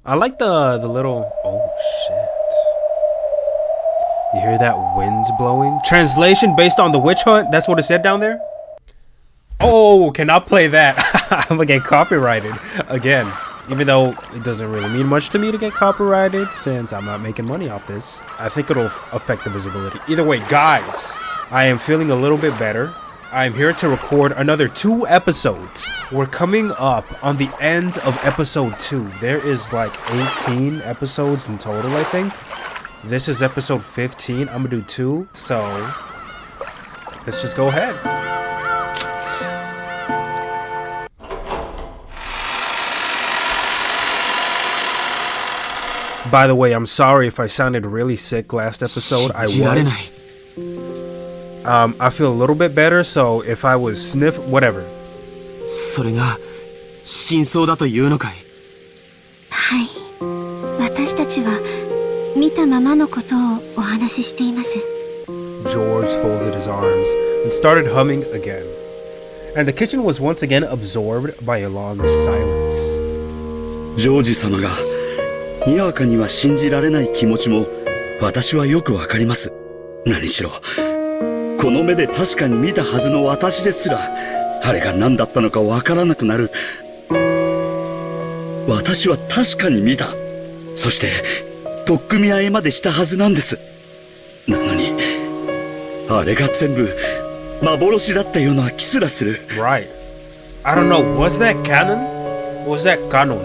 I like the little. Oh shit! You hear that wind blowing? Translation based on the witch hunt. That's what it said down there. Oh, cannot play that. I'm gonna get copyrighted again. Even though it doesn't really mean much to me to get copyrighted since I'm not making money off this. I think it'll affect the visibility. Either way, guys, I am feeling a little bit better. I'm here to record another 2 episodes. We're coming up on the end of episode 2. There is like 18 episodes in total, I think. This is episode 15. I'm gonna do 2, so let's just go ahead. By the way, I'm sorry if I sounded really sick last episode. I was. I feel a little bit better, so if I was whatever. それが真相だというのかい？はい。私たちは見たままのことをお話ししています。 George folded his arms and started humming again. And the kitchen was once again absorbed by a long silence. ジョージ様がにわかには信じられない気持ちも私はよくわかります。何しろこの目で確かに見たはずの私ですらあれが何だったのかわからなくなる。私は確かに見た。そして取っ組み合いまでしたはずなんです。なのにあれが全部幻だったような気すらする。 Right. I don't know. Was that canon? Was that canon?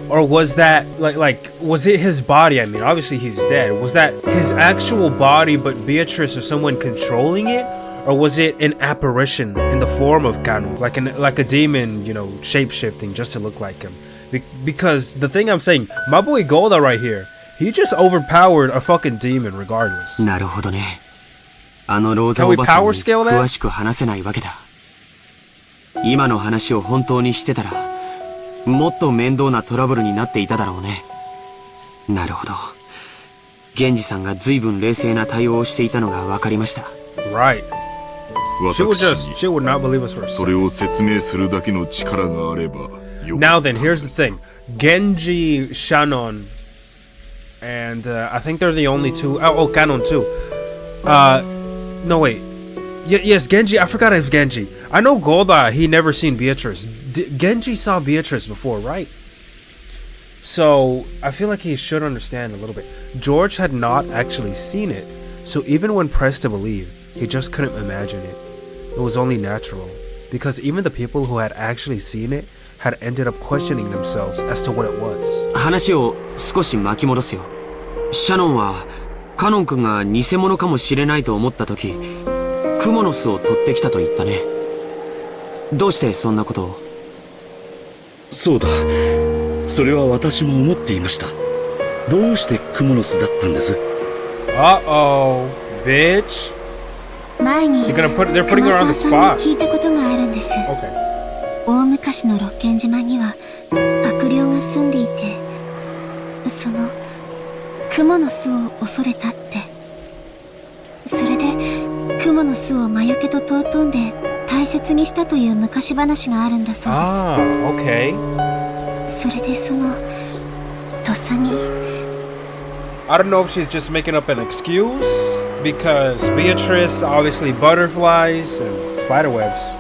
Or was that like was it his body? I mean, obviously he's dead. Was that his actual body but Beatrice or someone controlling it? Or was it an apparition in the form of Kanu? Like a demon, you know, shape-shifting just to look like him? Because the thing I'm saying, my boy Golda right here, he just overpowered a fucking demon regardless. なるほどね。あのローザおばさんに詳しく話せないわけだ。今の話を本当にしてたらもっと面倒なトラブルになっていただろうね。なるほど。源氏さんが随分冷静な対応をしていたのが分かりました。 Right. She would not believe us for a second. Now then, here's the thing. Genji, Shannon, and I think they're the only two. Oh, Kanon too. No wait. Yes, Genji. I forgot it's Genji. I know Golda, he never seen Beatrice. Genji saw Beatrice before, right? So, I feel like he should understand a little bit. George had not actually seen it, so even when pressed to believe, he just couldn't imagine it. It was only natural, because even the people who had actually seen it had ended up questioning themselves as to what it was. 話を少し巻き戻すよ。シャノンはカノン君が偽物かもしれないと思った時、クモの巣を取ってきたと言ったね。どうしてそんなことを？そうだ。それは私も思っていました。どうしてクモの巣だったんです？ Uh-oh, bitch. 前に熊沢さんに聞いたことがあるんです。大昔の六軒島には悪霊が住んでいて、そのクモの巣を恐れたって。それでクモの巣を魔除けと尊んで大切にしたという昔話があるんだそうです。それでその土佐に。I don't know if she's just making up an excuse because Beatrice, obviously butterflies and spiderwebs.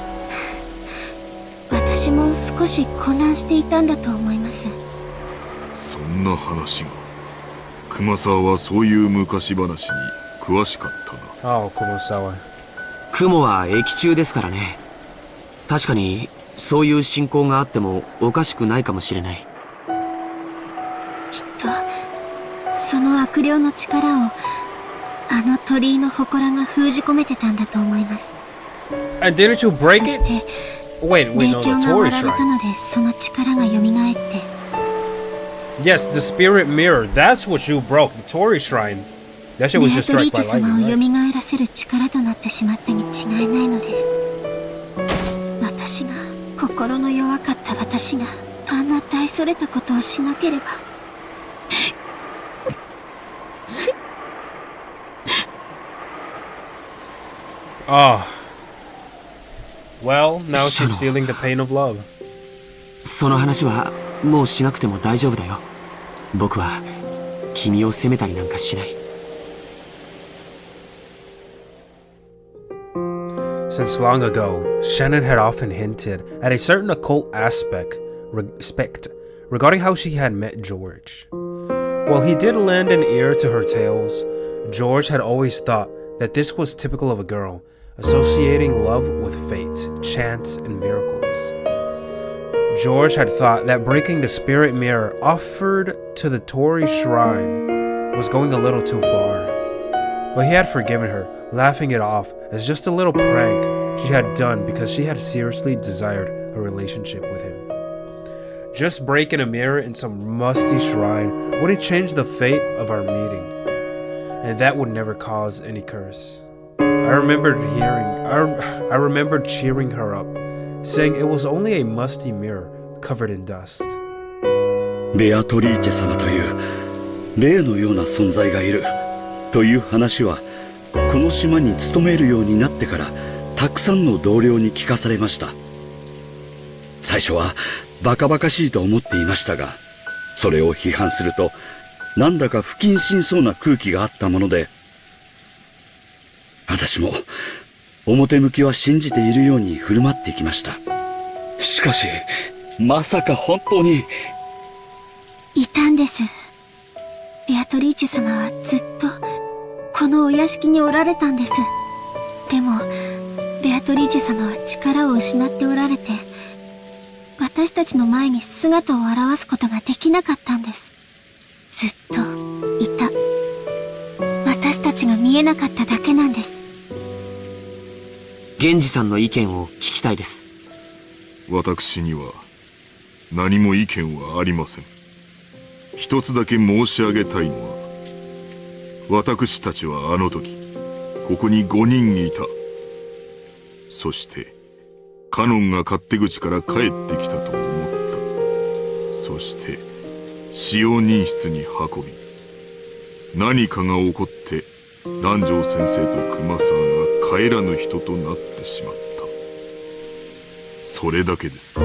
私も少し混乱していたんだと思います。そんな話が。熊沢はそういう昔話に詳しかったな。Oh, Kumasawa. 雲は液中ですからね。確かにそういう信仰があってもおかしくないかもしれない。きっとその悪霊の力をあの鳥居の祠が封じ込めてたんだと思います。And didn't you break it? Wait, no, the Torii shrine. のでその力が蘇って。Yes, the spirit mirror. That's what you broke. The Torii shrine. That shit was just struck by lightning. 様を蘇らせる力となってしまったに違いないのです。私が心の弱かった私があんな大それたことをしなければ。Oh. Well, now she's feeling the pain of love. その話はもうしなくても大丈夫だよ。僕は君を責めたりなんかしない。Since long ago, Shannon had often hinted at a certain occult aspect regarding how she had met George. While he did lend an ear to her tales, George had always thought that this was typical of a girl, associating love with fate, chance, and miracles. George had thought that breaking the spirit mirror offered to the Torii shrine was going a little too far. But he had forgiven her, laughing it off as just a little prank she had done because she had seriously desired a relationship with him. Just breaking a mirror in some musty shrine wouldn't change the fate of our meeting, and that would never cause any curse. I remembered cheering her up, saying it was only a musty mirror covered in dust. ベアトリーチェ様という霊のような存在がいるという話はこの島に勤めるようになってからたくさんの同僚に聞かされました。最初はバカバカしいと思っていましたが、それを批判するとなんだか不謹慎そうな空気があったもので、私も表向きは信じているように振る舞っていきました。しかしまさか本当にいたんです。ベアトリーチェ様はずっとこのお屋敷におられたんです。でもベアトリーチェ様は力を失っておられて、私たちの前に姿を現すことができなかったんです。ずっといた。私たちが見えなかっただけなんです。源氏さんの意見を聞きたいです。私には何も意見はありません。一つだけ申し上げたいのは、私たちはあの時ここに5人いた。そしてカノンが勝手口から帰ってきたと思った。そして使用人室に運び、何かが起こって南條先生と熊沢が帰らぬ人となってしまった。それだけです。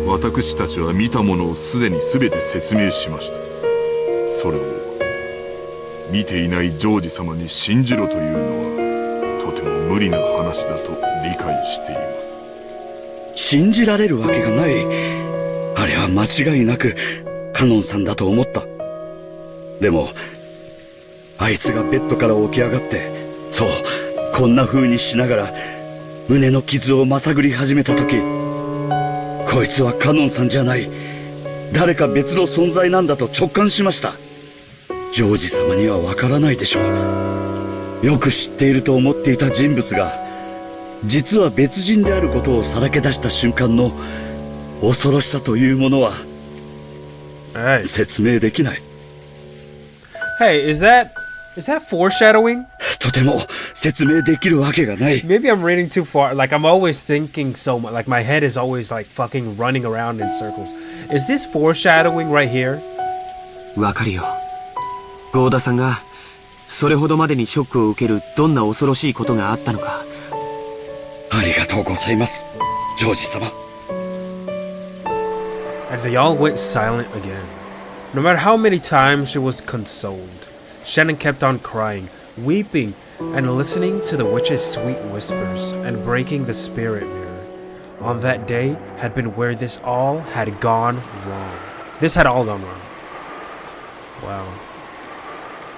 私たちは見たものをすでに全て説明しました。それを見ていないジョージ様に信じろというのはとても無理な話だと理解しています。信じられるわけがない。あれは間違いなくカノンさんだと思った。でもあいつがベッドから起き上がって、そうこんな風にしながら胸の傷をまさぐり始めた時、こいつはカノンさんじゃない、誰か別の存在なんだと直感しました。ジョージ様にはわからないでしょう。よく知っていると思っていた人物が実は別人であることをさらけ出した瞬間の恐ろしさというものは説明できない。Hey, is that foreshadowing? とても説明できるわけがない。 Maybe I'm reading too far. Like I'm always thinking so much. Like my head is always like fucking running around in circles. Is this foreshadowing right here? わかるよ。郷田さんがそれほどまでにショックを受けるどんな恐ろしいことがあったのか。ありがとうございます、ジョージ様。And they all went silent again. No matter how many times she was consoled, Shannon kept on crying, weeping, and listening to the witch's sweet whispers and breaking the spirit mirror. On that day had been where this all had gone wrong. This had all gone wrong. Wow.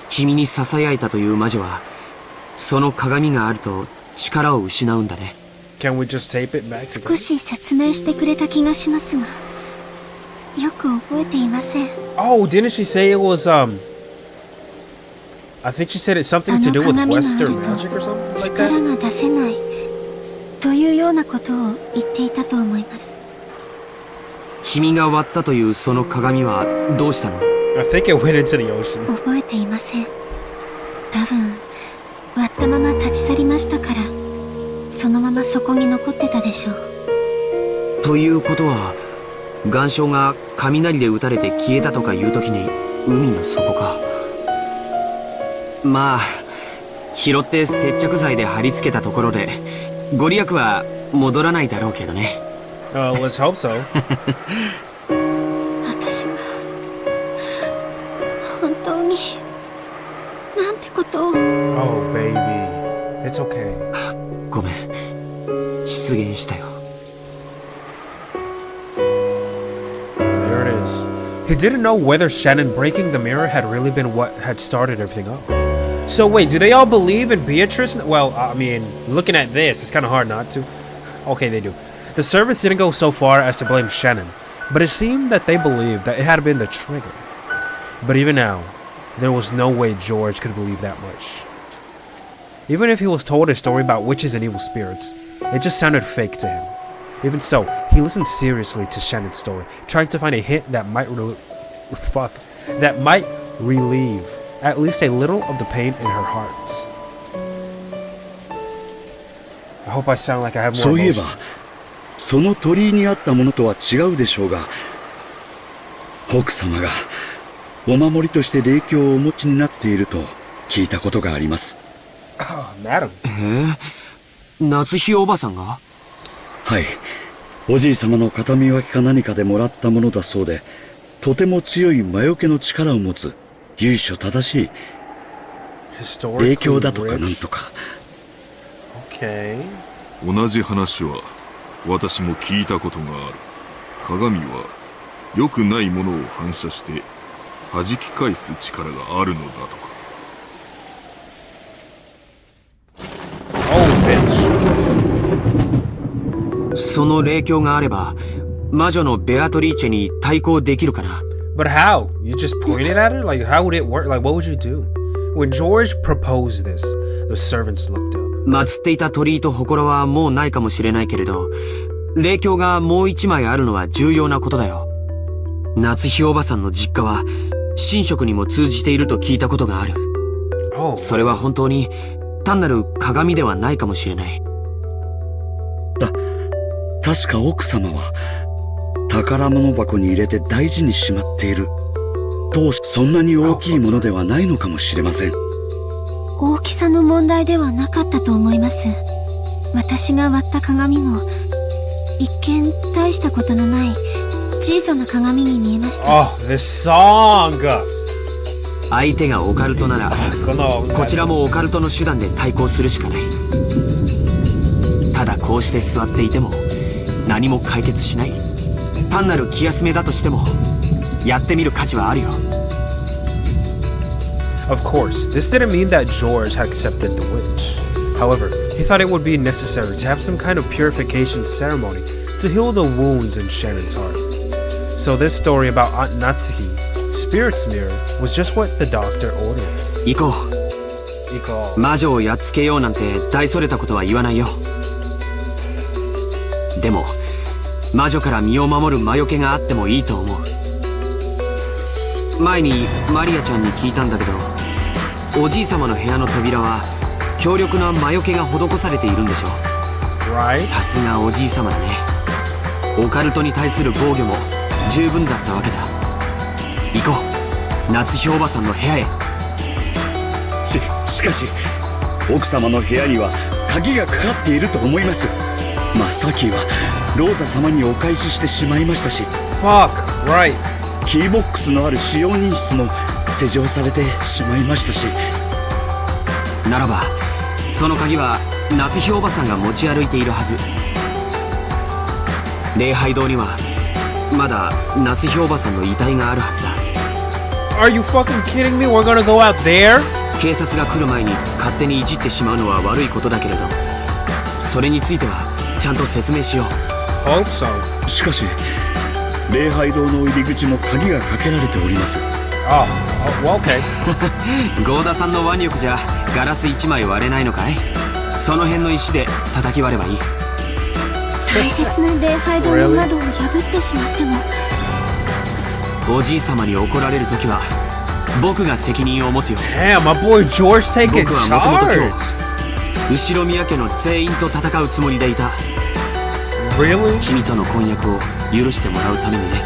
君に囁いたという魔女は、その鏡があると力を失うんだね。Can we just tape it back together? 少し説明してくれた気がしますが、よく覚えていません。Oh, didn't she say it was I think she said it's something to do with Western magic or something like that? 力が出せないというようなことを言っていたと思います。君が割ったというその鏡はどうしたの？ I think it went into the ocean. 覚えていません。多分割ったまま立ち去りましたから、そのままそこに残ってたでしょう。ということは、岩礁が雷で打たれて消えたとかいう時に海の底か。まあ拾って接着剤で貼り付けたところでご利益は戻らないだろうけどね。Let's hope so. 私がになんてことを。 Oh, baby. It's okay. ごめん。失言したよ。There it is. He didn't know whether Shannon breaking the mirror had really been what had started everything up. So wait, do they all believe in Beatrice? Well, I mean, looking at this, it's kind of hard not to. Okay, they do. The servants didn't go so far as to blame Shannon, but it seemed that they believed that it had been the trigger. But even now, there was no way George could believe that much. Even if he was told a story about witches and evil spirits, it just sounded fake to him. Even so, he listened seriously to Shannon's story, trying to find a hint that might relieve at least a little of the pain in her heart. I hope I sound like I have more そういえ emotion. ば、その鳥居にあったものとは違うでしょうが、奥様がお守りとして霊鏡をお持ちになっていると聞いたことがあります。Oh, madam. 夏日おばさんが？はい。おじい様の形見分けか何かでもらったものだそうで、とても強い魔除けの力を持つ由緒正しい霊鏡だとかなんとか。Okay. 同じ話は私も聞いたことがある。鏡は良くないものを反射して弾き返す力があるのだとか。Oh, bitch. その霊鏡があれば、魔女のベアトリーチェに対抗できるかな？ But how? You just pointed at her? Like, how would it work? Like, what would you do? When George proposed this, the servants looked up. 祀っていた鳥居と祠はもうないかもしれないけれど、霊鏡がもう一枚あるのは重要なことだよ。夏日おばさんの実家は神職にも通じていると聞いたことがある。Oh. それは本当に単なる鏡ではないかもしれない。確か奥様は宝物箱に入れて大事にしまっていると、そんなに大きいものではないのかもしれません。大きさの問題ではなかったと思います。私が割った鏡も一見大したことのない小さな鏡に見えました。 Oh, this song! 相手がオカルトなら、こちらもオカルトの手段で対抗するしかない。ただこうして座っていても何も解決しない。単なる気休めだとしてもやってみる価値はあるよ。Of course, this didn't mean that George had accepted the witch. However, he thought it would be necessary to have some kind of purification ceremony to heal the wounds in Shannon's heart. So this story about Aunt Natsuhi, Spirit's Mirror, was just what the doctor ordered. 行こう。魔女をやっつけようなんて大それたことは言わないよ。でも魔女から身を守る魔除けがあってもいいと思う。前にマリアちゃんに聞いたんだけど、おじい様の部屋の扉は強力な魔除けが施されているんでしょ。さすがおじい様だね。オカルトに対する防御も十分だったわけだ。行こう、夏日おばさんの部屋へ。しかし奥様の部屋には鍵がかかっていると思います。マスターキーはローザ様にお返ししてしまいましたし、キーボックスのある使用人室も施錠されてしまいましたし。ならばその鍵は夏日おばさんが持ち歩いているはず。礼拝堂にはまだ夏日おばさんの遺体があるはずだ。 Are you fucking kidding me? We're gonna go out there? 警察が来る前に勝手にいじってしまうのは悪いことだけれど、それについてはちゃんと説明しよう。 Hope so. しかし礼拝堂の入り口も鍵がかけられております。Oh, well, okay. ゴーダさんの腕力じゃガラス1枚割れないのかい？その辺の石で叩き割ればいい。大切な礼拝堂の窓を破ってしまっても。おじい様に怒られるときは僕が責任を持つよ。 Damn, my boy George taking 僕はもともと今 charge. 日後ろ宮家の全員と戦うつもりでいた。 Really? 君との婚約を許してもらうためにね。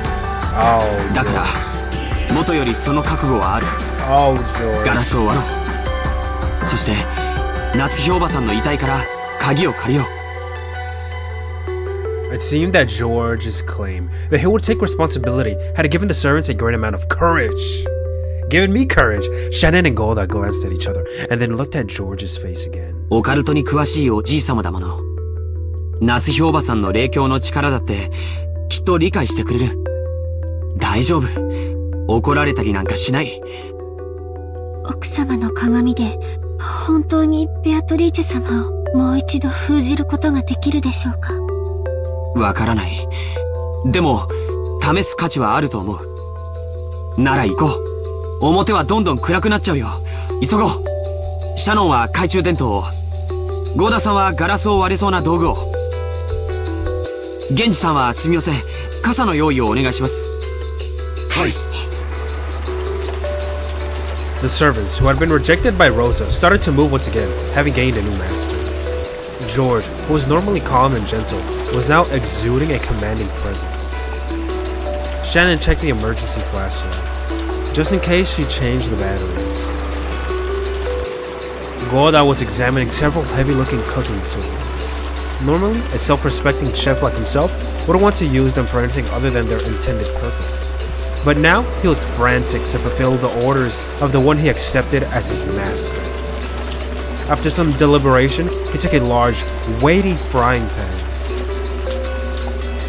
Oh, だから元よりその覚悟はある。 oh, ガ George. ラスを割ろう。そして夏日おばさんの遺体から鍵を借りよう。 It seemed that George's claim that he would take responsibility had given the servants a great amount of courage. giving me courage. Shannon and Golda glanced at each other and then looked at George's face again. オカルトに詳しいおじい様だもの。夏日おばさんの霊境の力だってきっと理解してくれる。大丈夫。怒られたりなんかしない。奥様の鏡で本当にベアトリーチェ様をもう一度封じることができるでしょうか。わからない。でも試す価値はあると思う。なら行こう。表はどんどん暗くなっちゃうよ。急ごう。シャノンは懐中電灯を、ゴーダさんはガラスを割れそうな道具を、ゲンジさんはすみません、傘の用意をお願いします。はい。The servants, who had been rejected by Rosa, started to move once again, having gained a new master. George, who was normally calm and gentle, was now exuding a commanding presence. Shannon checked the emergency flashlight, just in case she changed the batteries. Golda was examining several heavy-looking cooking tools. Normally, a self-respecting chef like himself wouldn't want to use them for anything other than their intended purpose. But now, he was frantic to fulfill the orders of the one he accepted as his master. After some deliberation, he took a large, weighty frying pan.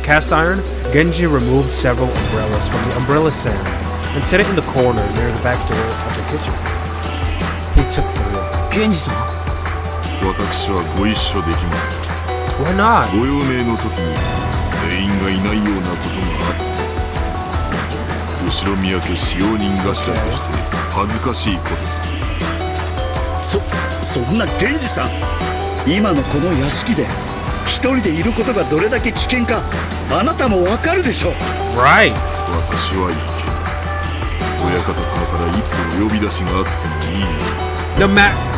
Cast iron, Genji removed several umbrellas from the umbrella stand and set it in the corner near the back door of the kitchen. He took 3 of them. ゲンジさん、私はご一緒できません。 Why not? ご用命の時に全員がいないようなことがあって、後ろ宮家使用人頭として恥ずかしいことです。そんな源氏さん、今のこの屋敷で一人でいることがどれだけ危険かあなたもわかるでしょう。 Right. 私はいけない。親方様からいつお呼び出しがあってもいいよ。 The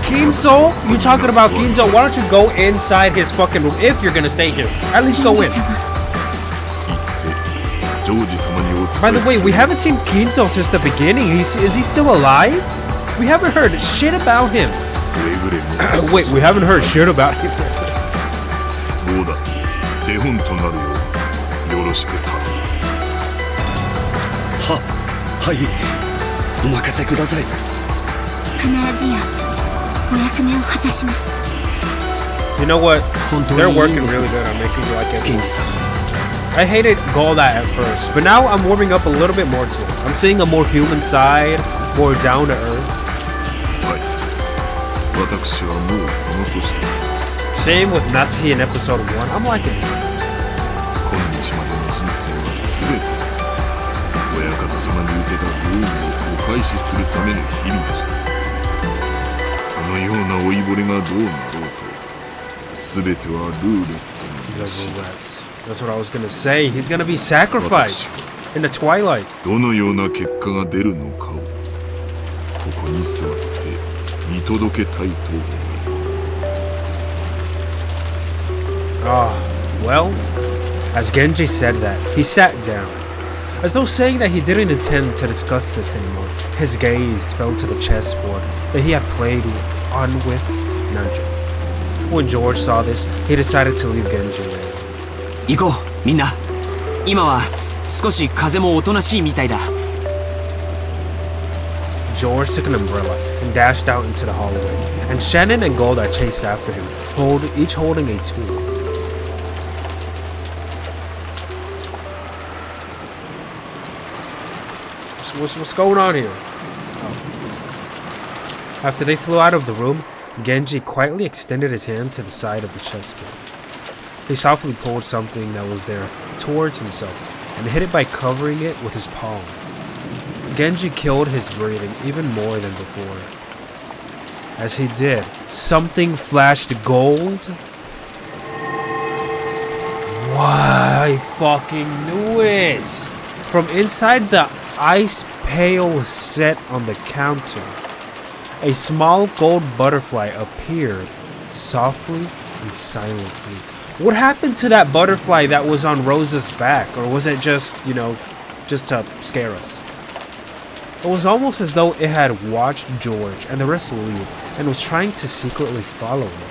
Kinzo? You talking about Kinzo? Why don't you go inside his fucking room if you're gonna stay here? At least go in. By the way, we haven't seen Kinzo since the beginning. Is he still alive? We haven't heard shit about him. Wait, we haven't heard shit about him. どうだ、手本となるよ。よろしく頼む。はい、お任せください。必ずやお役目を果たします。 You know what? They're working really good on making you like it. I hated Golda at first, but now I'm warming up a little bit more to it. I'm seeing a more human side, more down to earth. はい。私はもうこの年です。 Same with Natsuhi in episode 1. I'm liking this one. 今日までの人生は全て親方様に受けた豪雨をお返しするための日々でした。このような老いぼれがどうなろうと、全てはルーレットのし。 That's what I was gonna say. He's gonna be sacrificed in the twilight. どのような結果が出るのかをここに座って見届けたいと思います。 Ah, well, as Genji said that, he sat down, as though saying that he didn't intend to discuss this anymore. His gaze fell to the chessboard that he had played on with Nanjo. When George saw this, he decided to leave Genji there. 行こう、みんな。今は少し風もおとなしいみたいだ。George took an umbrella and dashed out into the hallway, and Shannon and Golda chased after him, each holding a tool. What's going on here? Oh. After they flew out of the room, Genji quietly extended his hand to the side of the chessboard. He softly pulled something that was there towards himself and hid it by covering it with his palm. Genji killed his breathing even more than before. As he did, something flashed gold. Wow, I fucking knew it! From inside the ice pail set on the counter, a small gold butterfly appeared softly and silently. What happened to that butterfly that was on Rosa's back? Or was it just, you know, just to scare us? It was almost as though it had watched George and the rest leave and was trying to secretly follow him.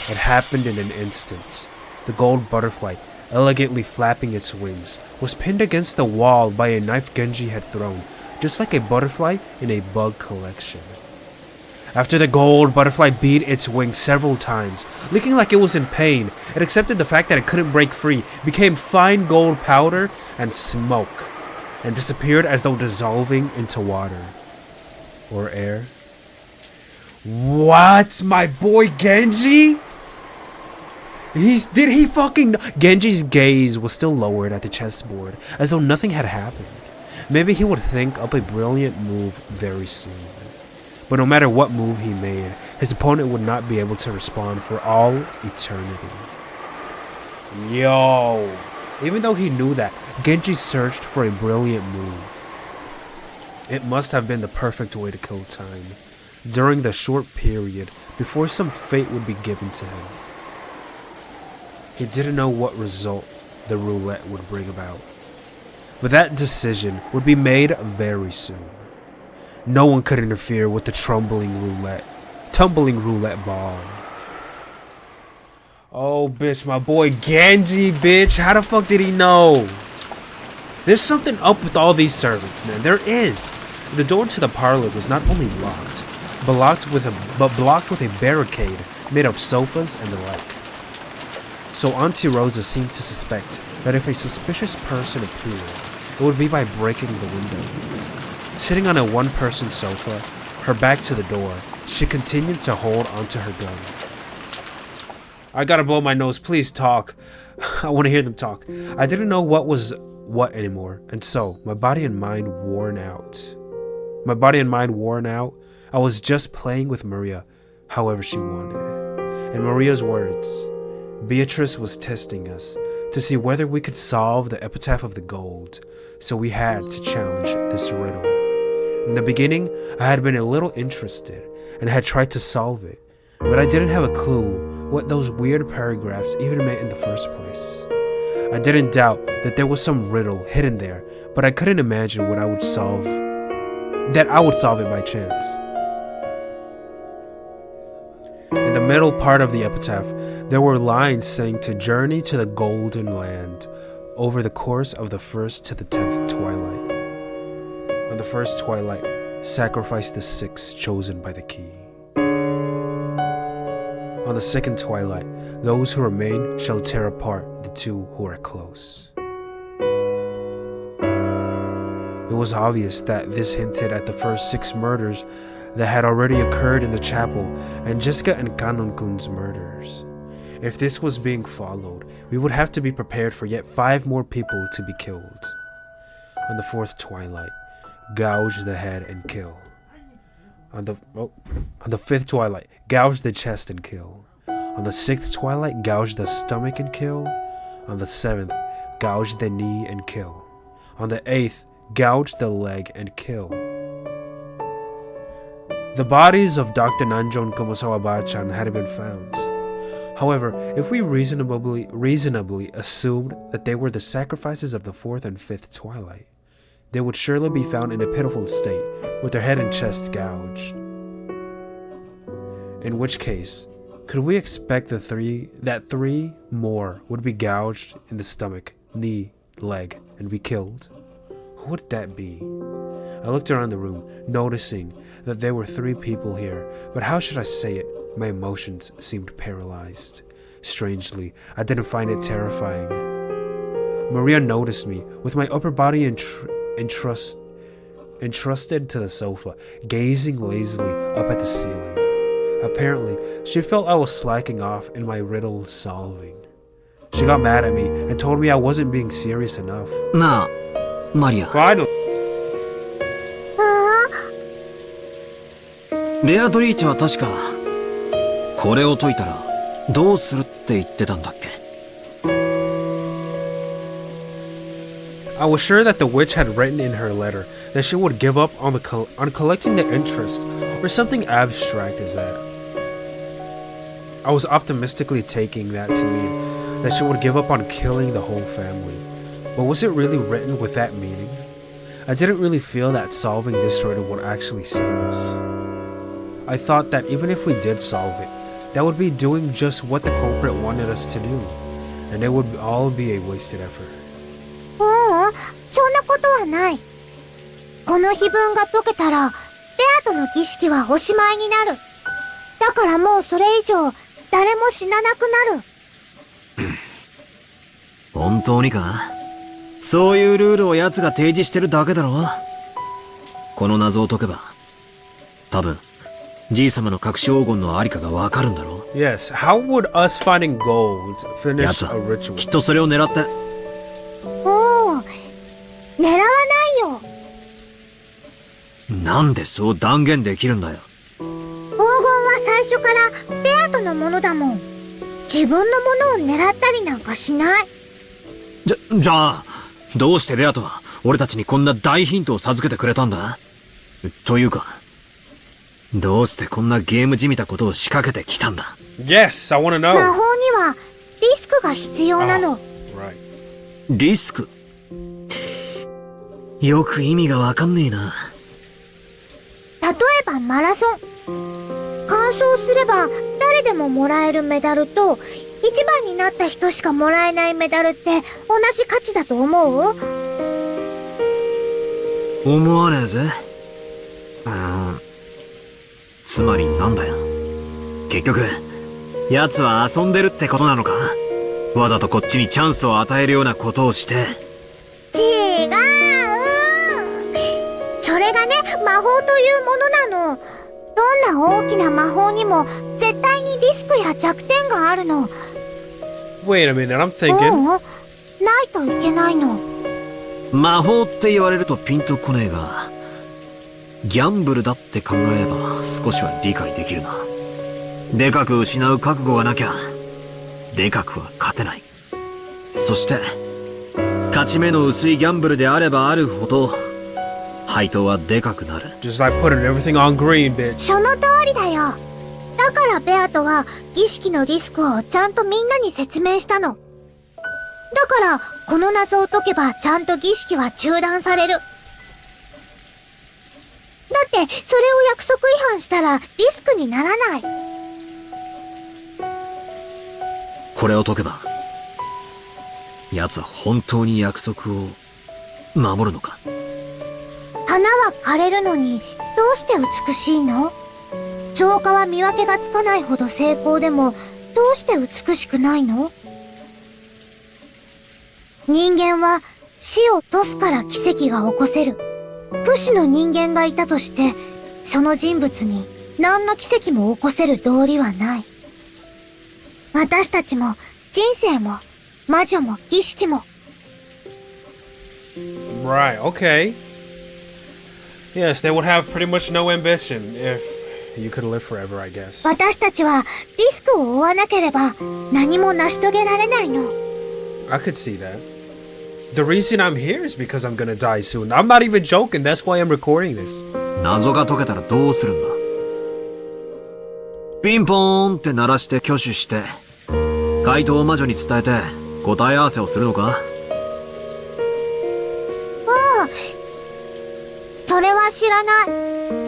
It happened in an instant. The gold butterfly elegantly flapping its wings, was pinned against the wall by a knife Genji had thrown, just like a butterfly in a bug collection. After the gold butterfly beat its wings several times, looking like it was in pain, it accepted the fact that it couldn't break free, became fine gold powder and smoke, and disappeared as though dissolving into water. Or air. What? My boy Genji? Did he fucking... Genji's gaze was still lowered at the chessboard, as though nothing had happened. Maybe he would think up a brilliant move very soon. But no matter what move he made, his opponent would not be able to respond for all eternity. Yo! Even though he knew that, Genji searched for a brilliant move. It must have been the perfect way to kill time, during the short period before some fate would be given to him. He didn't know what result the roulette would bring about, but that decision would be made very soon. No one could interfere with the tumbling roulette ball. Oh, bitch, my boy Genji, bitch. How the fuck did he know? There's something up with all these servants, man. There is. The door to the parlor was not only locked, but blocked with a barricade made of sofas and the like. So Auntie Rosa seemed to suspect that if a suspicious person appeared, it would be by breaking the window. Sitting on a one-person sofa, her back to the door, she continued to hold onto her gun. I gotta blow my nose, please talk. I want to hear them talk. I didn't know what was what anymore, and so my body and mind worn out. I was just playing with Maria however she wanted. In Maria's words, Beatrice was testing us to see whether we could solve the epitaph of the gold, so we had to challenge this riddle. In the beginning, I had been a little interested and had tried to solve it, but I didn't have a clue what those weird paragraphs even meant in the first place. I didn't doubt that there was some riddle hidden there, but I couldn't imagine I would solve it by chance. In the middle part of the epitaph, there were lines saying to journey to the golden land over the course of the 1st to the 10th twilight. On the 1st twilight, sacrifice the 6 chosen by the key. On the 2nd twilight, those who remain shall tear apart the 2 who are close. It was obvious that this hinted at the first 6 murders that had already occurred in the chapel and Jessica and Kanon-kun's murders. If this was being followed, we would have to be prepared for yet 5 more people to be killed. On the 4th twilight, gouge the head and kill. On the 5th twilight, gouge the chest and kill. On the 6th twilight, gouge the stomach and kill. On the 7th, gouge the knee and kill. On the 8th, gouge the leg and kill. The bodies of Dr. Nanjo and Kumasawa-bachan had been found. However, if we reasonably assumed that they were the sacrifices of the 4th and 5th twilight, they would surely be found in a pitiful state, with their head and chest gouged. In which case, could we expect that 3 more would be gouged in the stomach, knee, leg, and be killed? Who would that be? I looked around the room, noticing that there were 3 people here, but how should I say it? My emotions seemed paralyzed. Strangely, I didn't find it terrifying. Maria noticed me, with my upper body entrusted to the sofa, gazing lazily up at the ceiling. Apparently, she felt I was slacking off in my riddle solving. She got mad at me and told me I wasn't being serious enough. Nah, Maria. Finally. ベアトリーチェは確かこれを解いたらどうするって言ってたんだっけ I was sure that the witch had written in her letter that she would give up on collecting the interest, or something abstract as that. I was optimistically taking that to mean that she would give up on killing the whole family. But was it really written with that meaning? I didn't really feel that solving this riddle would actually save us. I thought that even if we did solve it, that would be doing just what the culprit wanted us to do. And it would all be a wasted effort. そんなことはない。この碑文が解けたら、ベアとの儀式はおしまいになる。だからもうそれ以上、誰も死ななくなる。本当にか？そういうルールを奴が提示してるだけだろ。この謎を解けば、多分、じい様の隠し黄金のありかがわかるんだろ。Yes, how would us finding gold finish 奴 a は ritual? きっとそれを狙って。狙わないよ。なんでそう断言できるんだよ。黄金は最初からベアとのものだもん。自分のものを狙ったりなんかしない。じゃあ、どうしてベアトは俺たちにこんな大ヒントを授けてくれたんだ？というか、どうしてこんなゲームじみたことを仕掛けてきたんだ？ Yes, I want to know. 魔法にはリスクが必要なの。Right. リスク？よく意味がわかんねえな。例えばマラソン。完走すれば誰でももらえるメダルと、一番になった人しかもらえないメダルって同じ価値だと思う？思わねえぜ。つまりなんだよ。結局、奴は遊んでるってことなのか？わざとこっちにチャンスを与えるようなことをして。違う！それがね、魔法というものなの。どんな大きな魔法にも絶対にリスクや弱点があるの。Wait a minute, I'm thinking. ないといけないの。魔法って言われるとピンとこねえが、ギャンブルだって考えれば少しは理解できるな。でかく失う覚悟がなきゃ、でかくは勝てない。そして、勝ち目の薄いギャンブルであればあるほど、配当はでかくなる。Just like putting everything on green, bitch. その通りだよ。だからベアトは儀式のリスクをちゃんとみんなに説明したの。だからこの謎を解けばちゃんと儀式は中断される。だってそれを約束違反したらリスクにならない。これを解けば、奴は本当に約束を守るのか？花は枯れるのにどうして美しいの？造花は見分けがつかないほど精巧でもどうして美しくないの？人間は死を賭すから奇跡が起こせる。不死の人間がいたとして、その人物に何の奇跡も起こせる道理はない。私たちも人生も魔女も儀式も。Right, okay. Yes, they would have pretty much no ambition if you could live forever, I guess. 私たちはリスクを負わなければ何も成し遂げられないの。I could see that. The reason I'm here is because I'm gonna die soon. I'm not even joking. That's why I'm recording this. 謎が解けたらどうするんだ？ピンポーンって鳴らして挙手して、回答を魔女に伝えて答え合わせをするのか？それは知らない。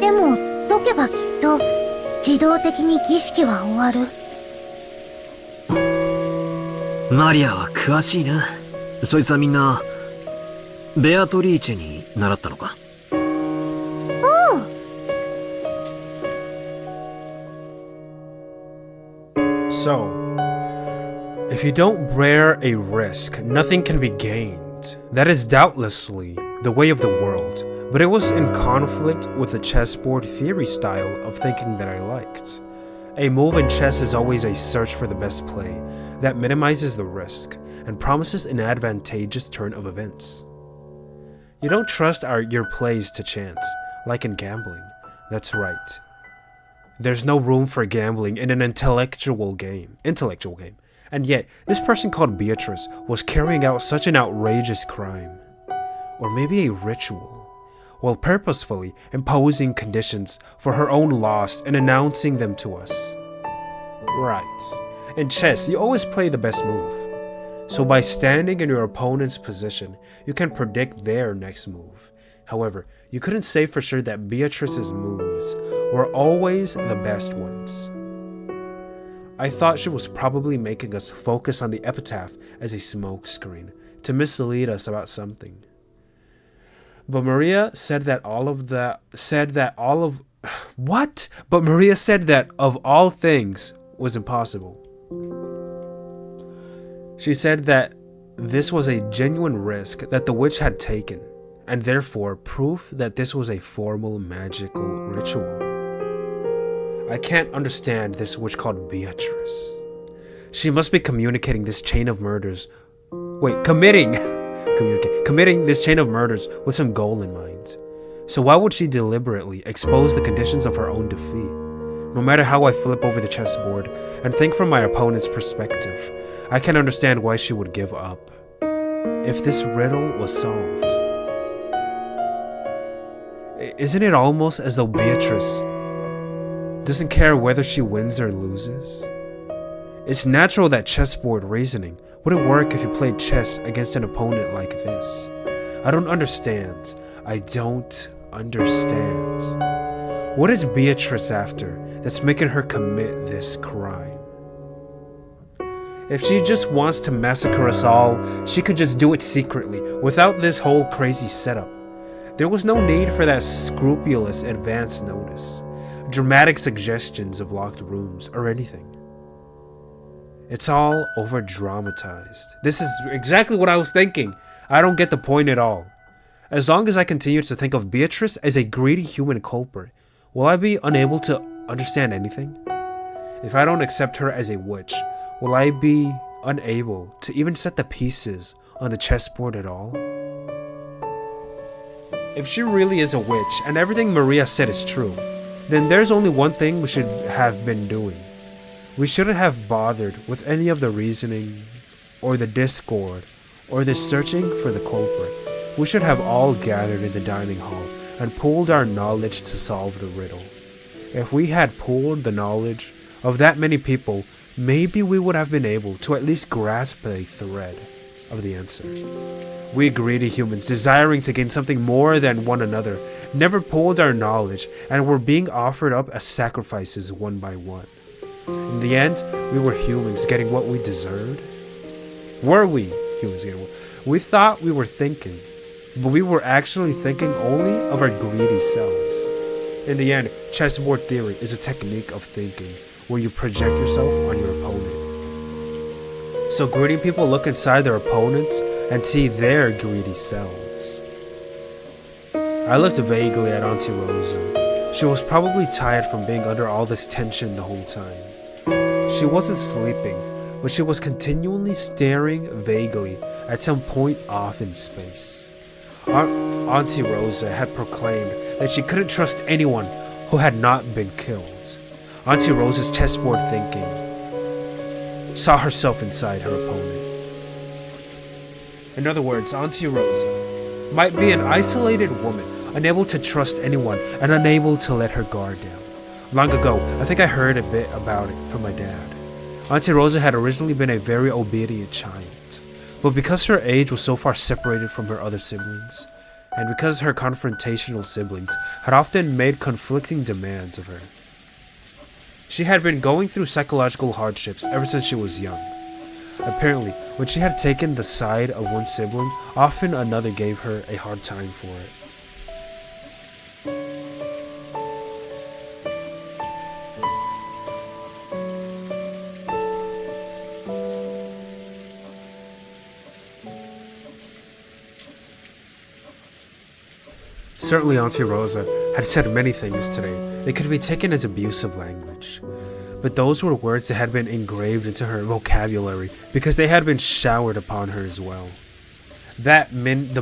でも解けばきっと自動的に儀式は終わる。マリアは詳しいな。そいつはみんなベアトリーチェに習ったのか？So, if you don't bear a risk, nothing can be gained. That is doubtlessly the way of the world, but it was in conflict with the chessboard theory style of thinking that I liked. A move in chess is always a search for the best play that minimizes the risk and promises an advantageous turn of events. You don't trust your plays to chance, like in gambling. That's right. There's no room for gambling in an intellectual game. And yet, this person called Beatrice was carrying out such an outrageous crime. Or maybe a ritual, while purposefully imposing conditions for her own loss and announcing them to us. Right. In chess, you always play the best move. So by standing in your opponent's position, you can predict their next move. However, you couldn't say for sure that Beatrice's moves were always the best ones. I thought she was probably making us focus on the epitaph as a smokescreen to mislead us about something. But Maria said that But Maria said that of all things was impossible. She said that this was a genuine risk that the witch had taken, and therefore proof that this was a formal magical ritual. I can't understand this witch called Beatrice. She must be communicating this chain of murders. Committing this chain of murders with some goal in mind. So why would she deliberately expose the conditions of her own defeat? No matter how I flip over the chessboard and think from my opponent's perspective, I can understand why she would give up. If this riddle was solved, isn't it almost as though Beatrice doesn't care whether she wins or loses? It's natural that chessboard reasoning wouldn't work if you played chess against an opponent like this. I don't understand. What is Beatrice after that's making her commit this crime? If she just wants to massacre us all, she could just do it secretly, without this whole crazy setup. There was no need for that scrupulous advance notice, dramatic suggestions of locked rooms, or anything. It's all over-dramatized. This is exactly what I was thinking. I don't get the point at all. As long as I continue to think of Beatrice as a greedy human culprit, will I be unable to understand anything? If I don't accept her as a witch, will I be unable to even set the pieces on the chessboard at all? If she really is a witch and everything Maria said is true, then there's only one thing we should have been doing. We shouldn't have bothered with any of the reasoning, or the discord, or the searching for the culprit. We should have all gathered in the dining hall and pooled our knowledge to solve the riddle. If we had pooled the knowledge of that many people, maybe we would have been able to at least grasp a thread of the answer. We greedy humans, desiring to gain something more than one another, never pooled our knowledge and were being offered up as sacrifices one by one. In the end, we were humans getting what we deserved. Were we humans getting what? We thought we were thinking, but we were actually thinking only of our greedy selves. In the end, chessboard theory is a technique of thinking where you project yourself on your opponent. So greedy people look inside their opponents and see their greedy selves. I looked vaguely at Auntie Rosa. She was probably tired from being under all this tension the whole time. She wasn't sleeping, but she was continually staring vaguely at some point off in space. Auntie Rosa had proclaimed that she couldn't trust anyone who had not been killed. Auntie Rosa's chessboard thinking saw herself inside her opponent. In other words, Auntie Rosa might be an isolated woman, unable to trust anyone and unable to let her guard down. Long ago, I think I heard a bit about it from my dad. Auntie Rosa had originally been a very obedient child, but because her age was so far separated from her other siblings, and because her confrontational siblings had often made conflicting demands of her, she had been going through psychological hardships ever since she was young. Apparently, when she had taken the side of one sibling, often another gave her a hard time for it. Certainly Auntie Rosa had said many things today that could be taken as abusive language, but those were words that had been engraved into her vocabulary because they had been showered upon her as well. The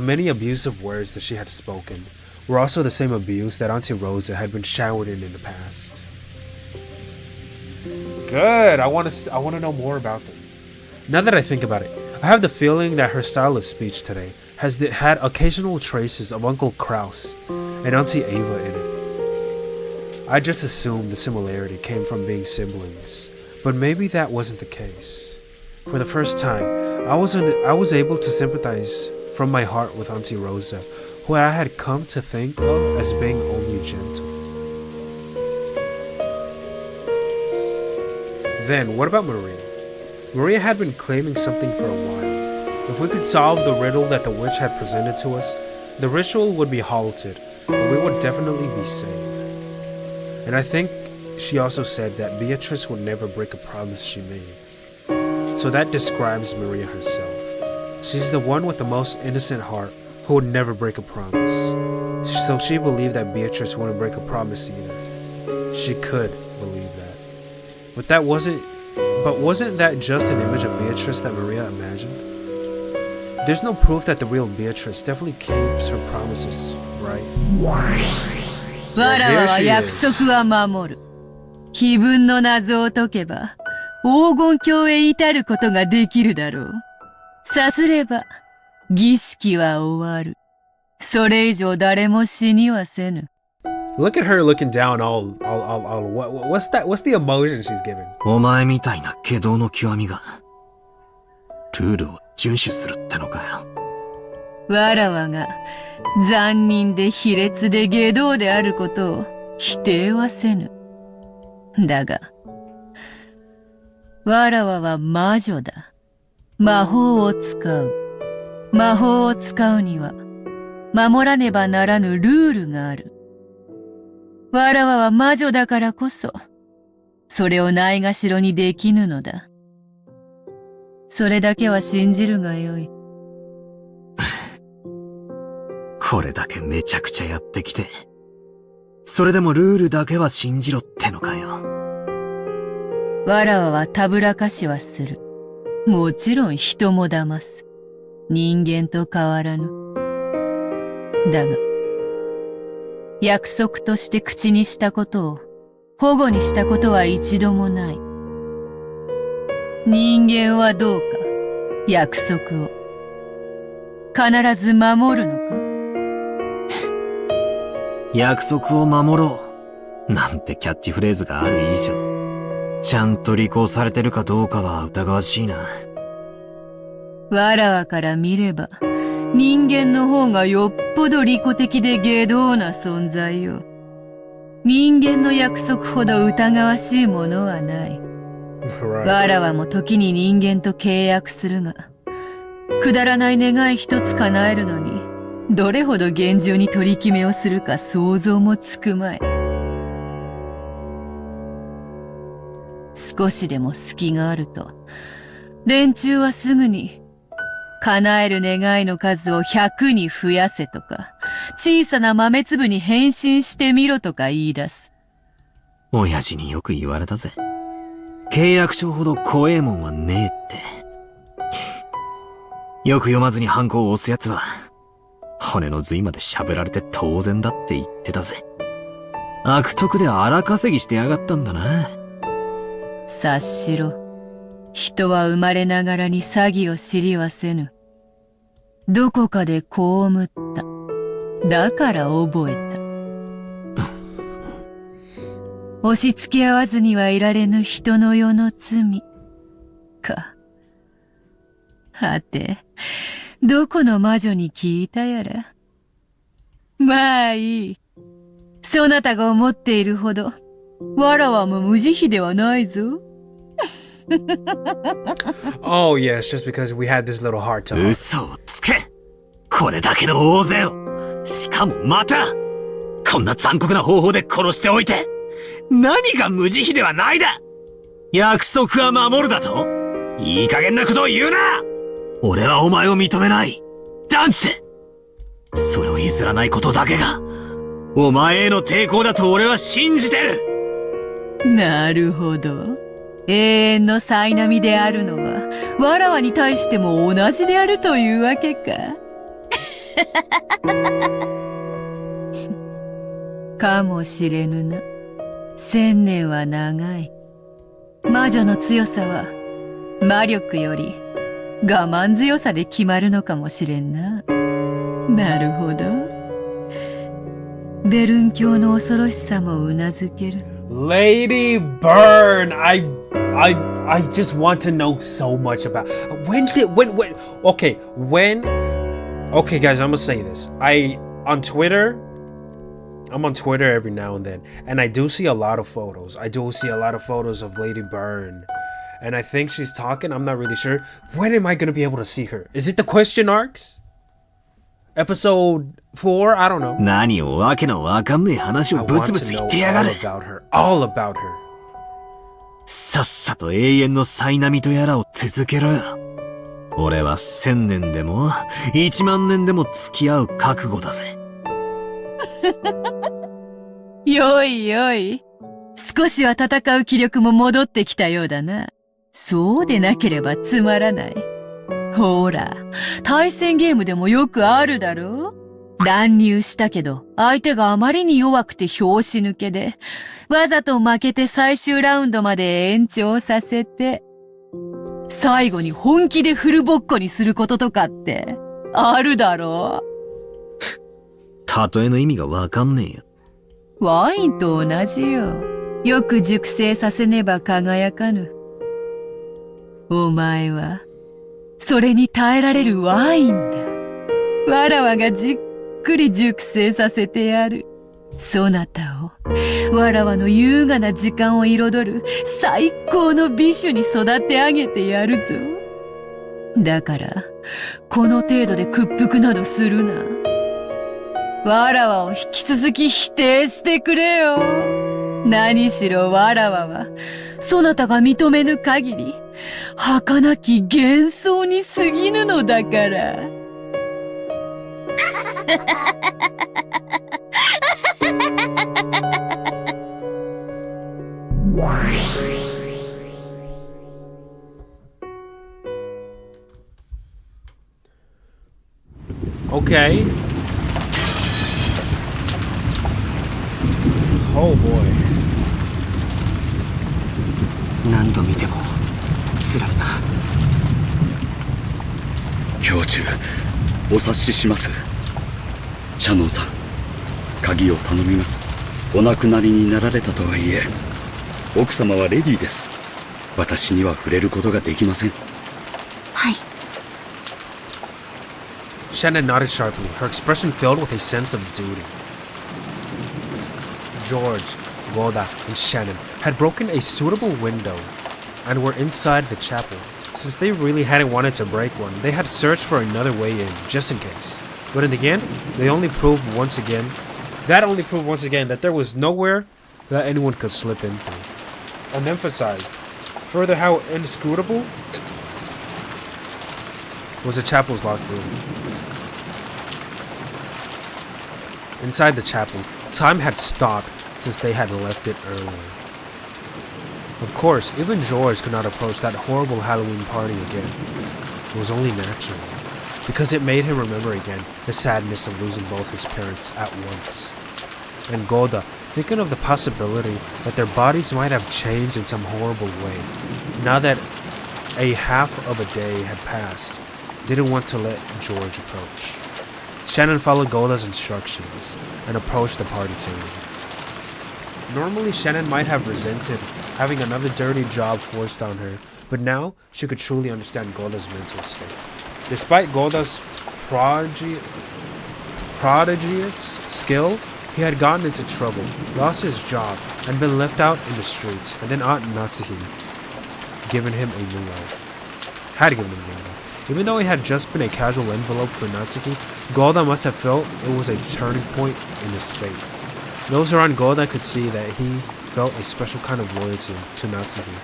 many abusive words that she had spoken were also the same abuse that Auntie Rosa had been showered in the past. Good, I want to know more about them. Now that I think about it, I have the feeling that her style of speech today had occasional traces of Uncle Kraus and Auntie Ava in it. I just assumed the similarity came from being siblings, but maybe that wasn't the case. For the first time, I was able to sympathize from my heart with Auntie Rosa, who I had come to think of as being only gentle. Then, what about Maria? Maria had been claiming something for a while. If we could solve the riddle that the witch had presented to us, the ritual would be halted, and we would definitely be saved. And I think she also said that Beatrice would never break a promise she made. So that describes Maria herself. She's the one with the most innocent heart who would never break a promise. So she believed that Beatrice wouldn't break a promise either. She could believe that. But wasn't that just an image of Beatrice that Maria imagined? There's no proof that the real Beatrice definitely keeps her promises, right? Well, here she is. 気分の謎を解けば、黄金鏡へ至ることができるだろう。さすれば、儀式は終わる。それ以上誰も死にはせぬ。Look at her looking down all what's the emotion she's giving? お前みたいな外道の極みが、ルールを遵守するってのかよ。わらわが、残忍で卑劣で外道であることを否定はせぬ。だが、わらわは魔女だ。魔法を使う。魔法を使うには、守らねばならぬルールがある。わらわは魔女だからこそ、それをないがしろにできぬのだ。それだけは信じるがよい。これだけめちゃくちゃやってきて、それでもルールだけは信じろってのかよ。わらわはたぶらかしはする。もちろん人も騙す。人間と変わらぬ。だが、約束として口にしたことを保護にしたことは一度もない。人間はどうか約束を必ず守るのか？約束を守ろうなんてキャッチフレーズがある以上、ちゃんと履行されてるかどうかは疑わしいな。わらわから見れば人間の方がよっぽど利己的で外道な存在よ。人間の約束ほど疑わしいものはない。わらわも時に人間と契約するが、くだらない願い一つ叶えるのに、どれほど厳重に取り決めをするか想像もつくまい。少しでも隙があると、連中はすぐに、叶える願いの数を100に増やせとか、小さな豆粒に変身してみろとか言い出す。親父によく言われたぜ。契約書ほど怖えもんはねえって。よく読まずにハンコを押す奴は、骨の髄まで喋られて当然だって言ってたぜ。悪徳で荒稼ぎしてやがったんだな。察しろ。人は生まれながらに詐欺を知りはせぬ。どこかで被った。だから覚えた。押し付け合わずにはいられぬ人の世の罪。か。はて、どこの魔女に聞いたやら。まあいい。そなたが思っているほど、わらわも無慈悲ではないぞ。Oh yes, just because we had this little heart talk. 嘘をつけ！これだけの大勢を！しかもまた！こんな残酷な方法で殺しておいて！何が無慈悲ではないだ！約束は守るだと？いい加減なことを言うな！俺はお前を認めない！断じて！それを譲らないことだけが、お前への抵抗だと俺は信じてる！なるほど。永遠の苛波であるのは、わらわに対しても同じであるというわけか。かもしれぬな。1000年は長い。魔女の強さは、魔力より我慢強さで決まるのかもしれんな。なるほど。ベルン教の恐ろしさもうなずける。Lady Byrne, I just want to know so much about okay guys, I'm gonna say this. I'm on Twitter every now and then, and I do see a lot of photos. I do see a lot of photos of Lady Byrne And I think she's talking. I'm not really sure. When am I going to be able to see her? Is it the question arcs? Episode 4? I don't know. I want to know all about her. All about her. さっさと永遠の苛波とやらを続けろよ。俺は1000年でも1万年でも付き合う覚悟だぜ。よいよい。少しは戦う気力も戻ってきたようだな。そうでなければつまらない。ほら、対戦ゲームでもよくあるだろ？乱入したけど、相手があまりに弱くて拍子抜けで、わざと負けて最終ラウンドまで延長させて、最後に本気でフルボッコにすることとかって、あるだろ？例えの意味がわかんねえよ。ワインと同じよ。よく熟成させねば輝かぬ。お前は、それに耐えられるワインだ。わらわがじっくり熟成させてやる。そなたを、わらわの優雅な時間を彩る最高の美酒に育て上げてやるぞ。だから、この程度で屈服などするな。わらわを引き続き否定してくれよ。何しろわらわは、そなたが認めぬ限り、儚き幻想に過ぎぬのだから。Okay. Oh boy. 何度見ても辛いな。教中、お察しします。シャノンさん、鍵を頼みます。お亡くなりになられたとはいえ、奥様はレディーです。私には触れることができません。はい。Shannon nodded sharply, her expression filled with a sense of duty. George, Goda, and Shannon had broken a suitable window and were inside the chapel. Since they really hadn't wanted to break one, they had searched for another way in, just in case. But in the end, that only proved once again that there was nowhere that anyone could slip into. And emphasized further how inscrutable was the chapel's locked room. Inside the chapel, time had stopped since they had left it earlier. Of course, even George could not approach that horrible Halloween party again. It was only natural, because it made him remember again the sadness of losing both his parents at once. And Goda, thinking of the possibility that their bodies might have changed in some horrible way, now that a half of a day had passed, didn't want to let George approach. Shannon followed Goda's instructions and approached the party table. Normally, Shannon might have resented having another dirty job forced on her, but now she could truly understand Goda's mental state. Despite Goda's prodigious skill, he had gotten into trouble, lost his job, and been left out in the streets, and then Aunt Natsuki had given him a new life. Even though it had just been a casual envelope for Natsuki, Goda must have felt it was a turning point in his fate. Those around Goda could see that he felt a special kind of loyalty to Natsuki,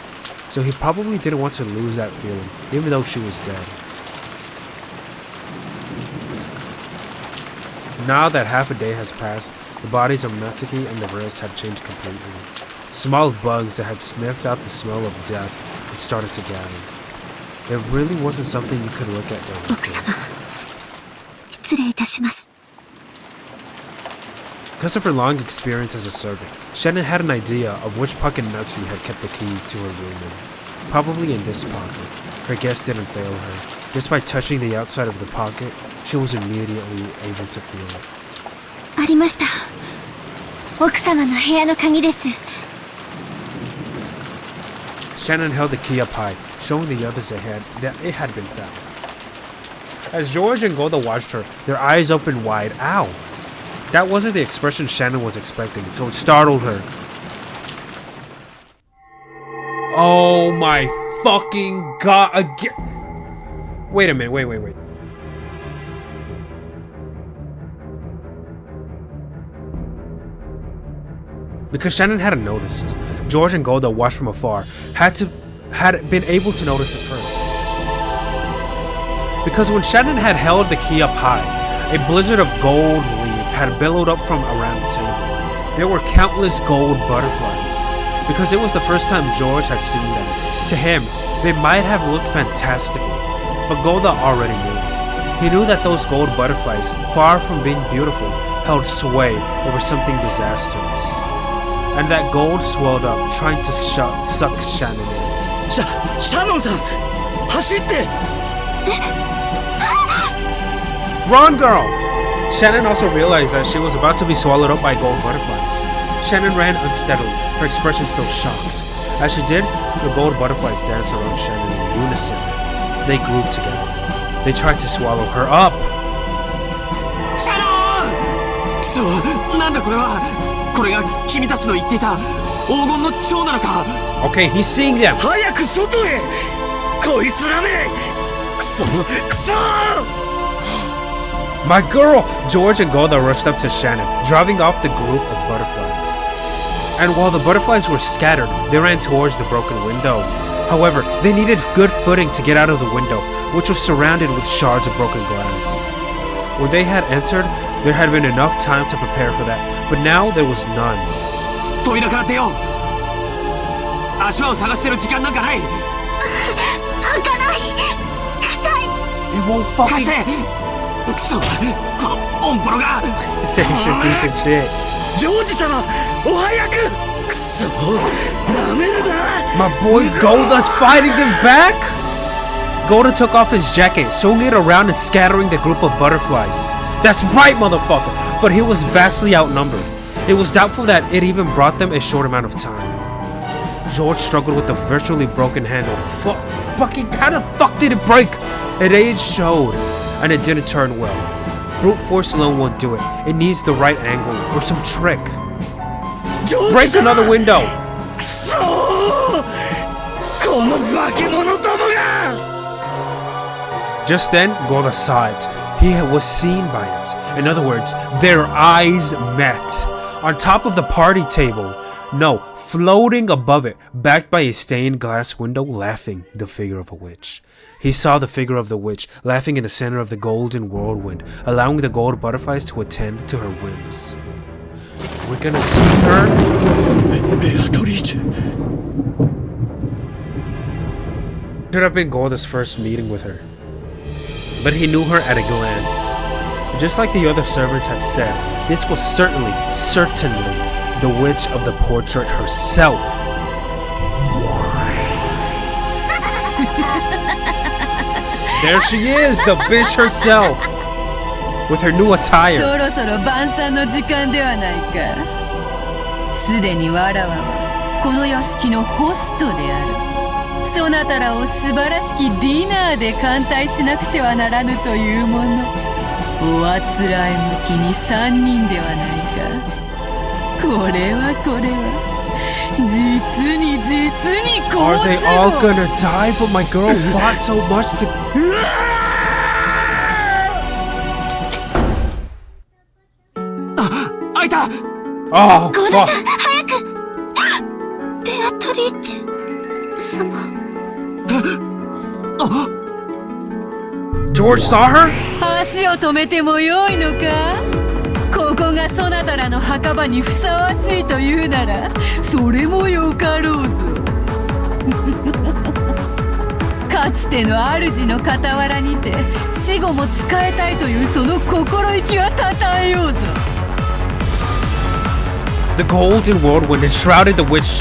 so he probably didn't want to lose that feeling, even though she was dead. Now that half a day has passed, the bodies of Natsuki and the rest had changed completely. Small bugs that had sniffed out the smell of death had started to gather. It really wasn't something you could look at directly. 奥様、失礼いたします。 Because of her long experience as a servant, Shannon had an idea of which pocket Natsuki had kept the key to her room in. Probably in this pocket. Her guess didn't fail her. Just by touching the outside of the pocket, she was immediately able to feel it. ありました。奥様の部屋の鍵です。 Shannon held the key up high, showing the others ahead that it had been found. As George and Goda watched her, their eyes opened wide. Ow! That wasn't the expression Shannon was expecting, so it startled her. Oh my fucking god! Again. Wait a minute. Wait. Because Shannon hadn't noticed, George and Golda, watched from afar, had been able to notice it first. Because when Shannon had held the key up high, a blizzard of gold leaf had billowed up from around the table. There were countless gold butterflies. Because it was the first time George had seen them. To him, they might have looked fantastical, but Golda already knew. He knew that those gold butterflies, far from being beautiful, held sway over something disastrous. And that gold swelled up, trying to suck Shannon in. Shannon-san! 走って! Run, girl! Shannon also realized that she was about to be swallowed up by gold butterflies. Shannon ran unsteadily, her expression still shocked. As she did, the gold butterflies danced around Shannon in unison. They grouped together. They tried to swallow her up. Shannon! くそ、なんだこれは。これが君たちの言っていた黄金の蝶なのか。 Okay, he's seeing them. 早く外へ！こいつらめ！くそ！ My girl! George and Golda rushed up to Shannon, driving off the group of butterflies. And while the butterflies were scattered, they ran towards the broken window. However, they needed good footing to get out of the window, which was surrounded with shards of broken glass. When they had entered, there had been enough time to prepare for that, but now there was none. 扉から出よう。足場を探してる時間なんかない。開かない。硬い。 It won't fucking... 貸して。くそ、このオンポロが。 Say shit, piece of shit. ジョージ様、お早く！くそ、ダメだな。 My boy Golda's fighting them back? Golda took off his jacket, swinging it around and scattering the group of butterflies. That's right, motherfucker! But he was vastly outnumbered. It was doubtful that it even brought them a short amount of time. George struggled with the virtually broken handle. Fucking, how the fuck did it break? It age showed, and it didn't turn well. Brute force alone won't do it. It needs the right angle or some trick. Break another window! くそ！この化け物どもが！ Just then, Golda saw it. He was seen by it. In other words, their eyes met. On top of the party table. No, floating above it, backed by a stained glass window, laughing, the figure of a witch. He saw the figure of the witch, laughing in the center of the golden whirlwind, allowing the gold butterflies to attend to her whims. We're gonna see her... Beatrice. Should have been Golda's first meeting with her. But he knew her at a glance. Just like the other servants had said, this was certainly the witch of the portrait herself. There she is, the bitch herself, with her new attire. そろそろ晩餐の時間ではないか。すでにわらわはこの屋敷のホストである。そなたらを素晴らしきディナーで歓待しなくてはならぬというもの。おあつらえ向きに3人ではないか。これは実にこう Are they all gonna die? But my girl fought so much to... 開いた。 Oh, ゴーダ fuck. さん、早く。ベアトリーチェ様。George saw her? 足を止めてもよいのか。ここがそなたらの墓場にふさわしいというなら、それもよかろうぞ。かつての主の傍らにて死後も仕えたいというその心意気はたたえようぞ。The golden whirlwind enshrouding the witch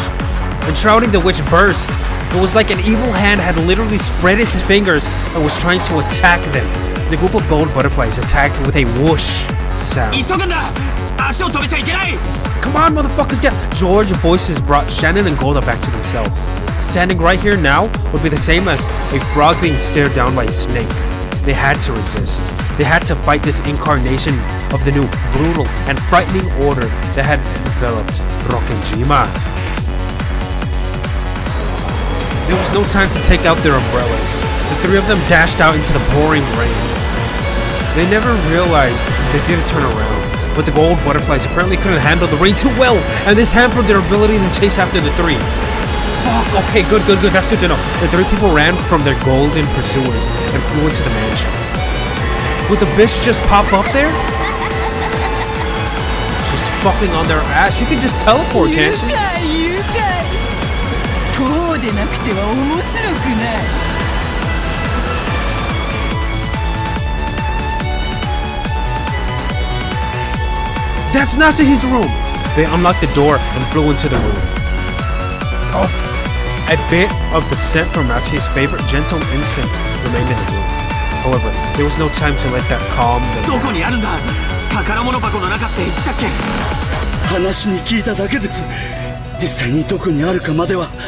burst. It was like an evil hand had literally spread its fingers and was trying to attack them. The group of gold butterflies attacked with a whoosh sound. 急ぐんだ。足を止めちゃいけない。 Come on, motherfuckers, get... George's voices brought Shannon and Golda back to themselves. Standing right here now would be the same as a frog being stared down by a snake. They had to resist. They had to fight this incarnation of the new brutal and frightening order that had developed Rokkenjima. There was no time to take out their umbrellas. The three of them dashed out into the pouring rain. They never realized because they didn't turn around, but the gold butterflies apparently couldn't handle the rain too well, and this hampered their ability to chase after the three. Fuck, okay, good, that's good to know. The three people ran from their golden pursuers and flew into the mansion. Would the bitch just pop up there? She's fucking on their ass. She can just teleport, can't she? That's Natsuhi's room! They unlocked the door and flew into the room. Oh, a bit of the scent from Natsuhi's favorite gentle incense remained in the room. However, there was no time to let that calm them down.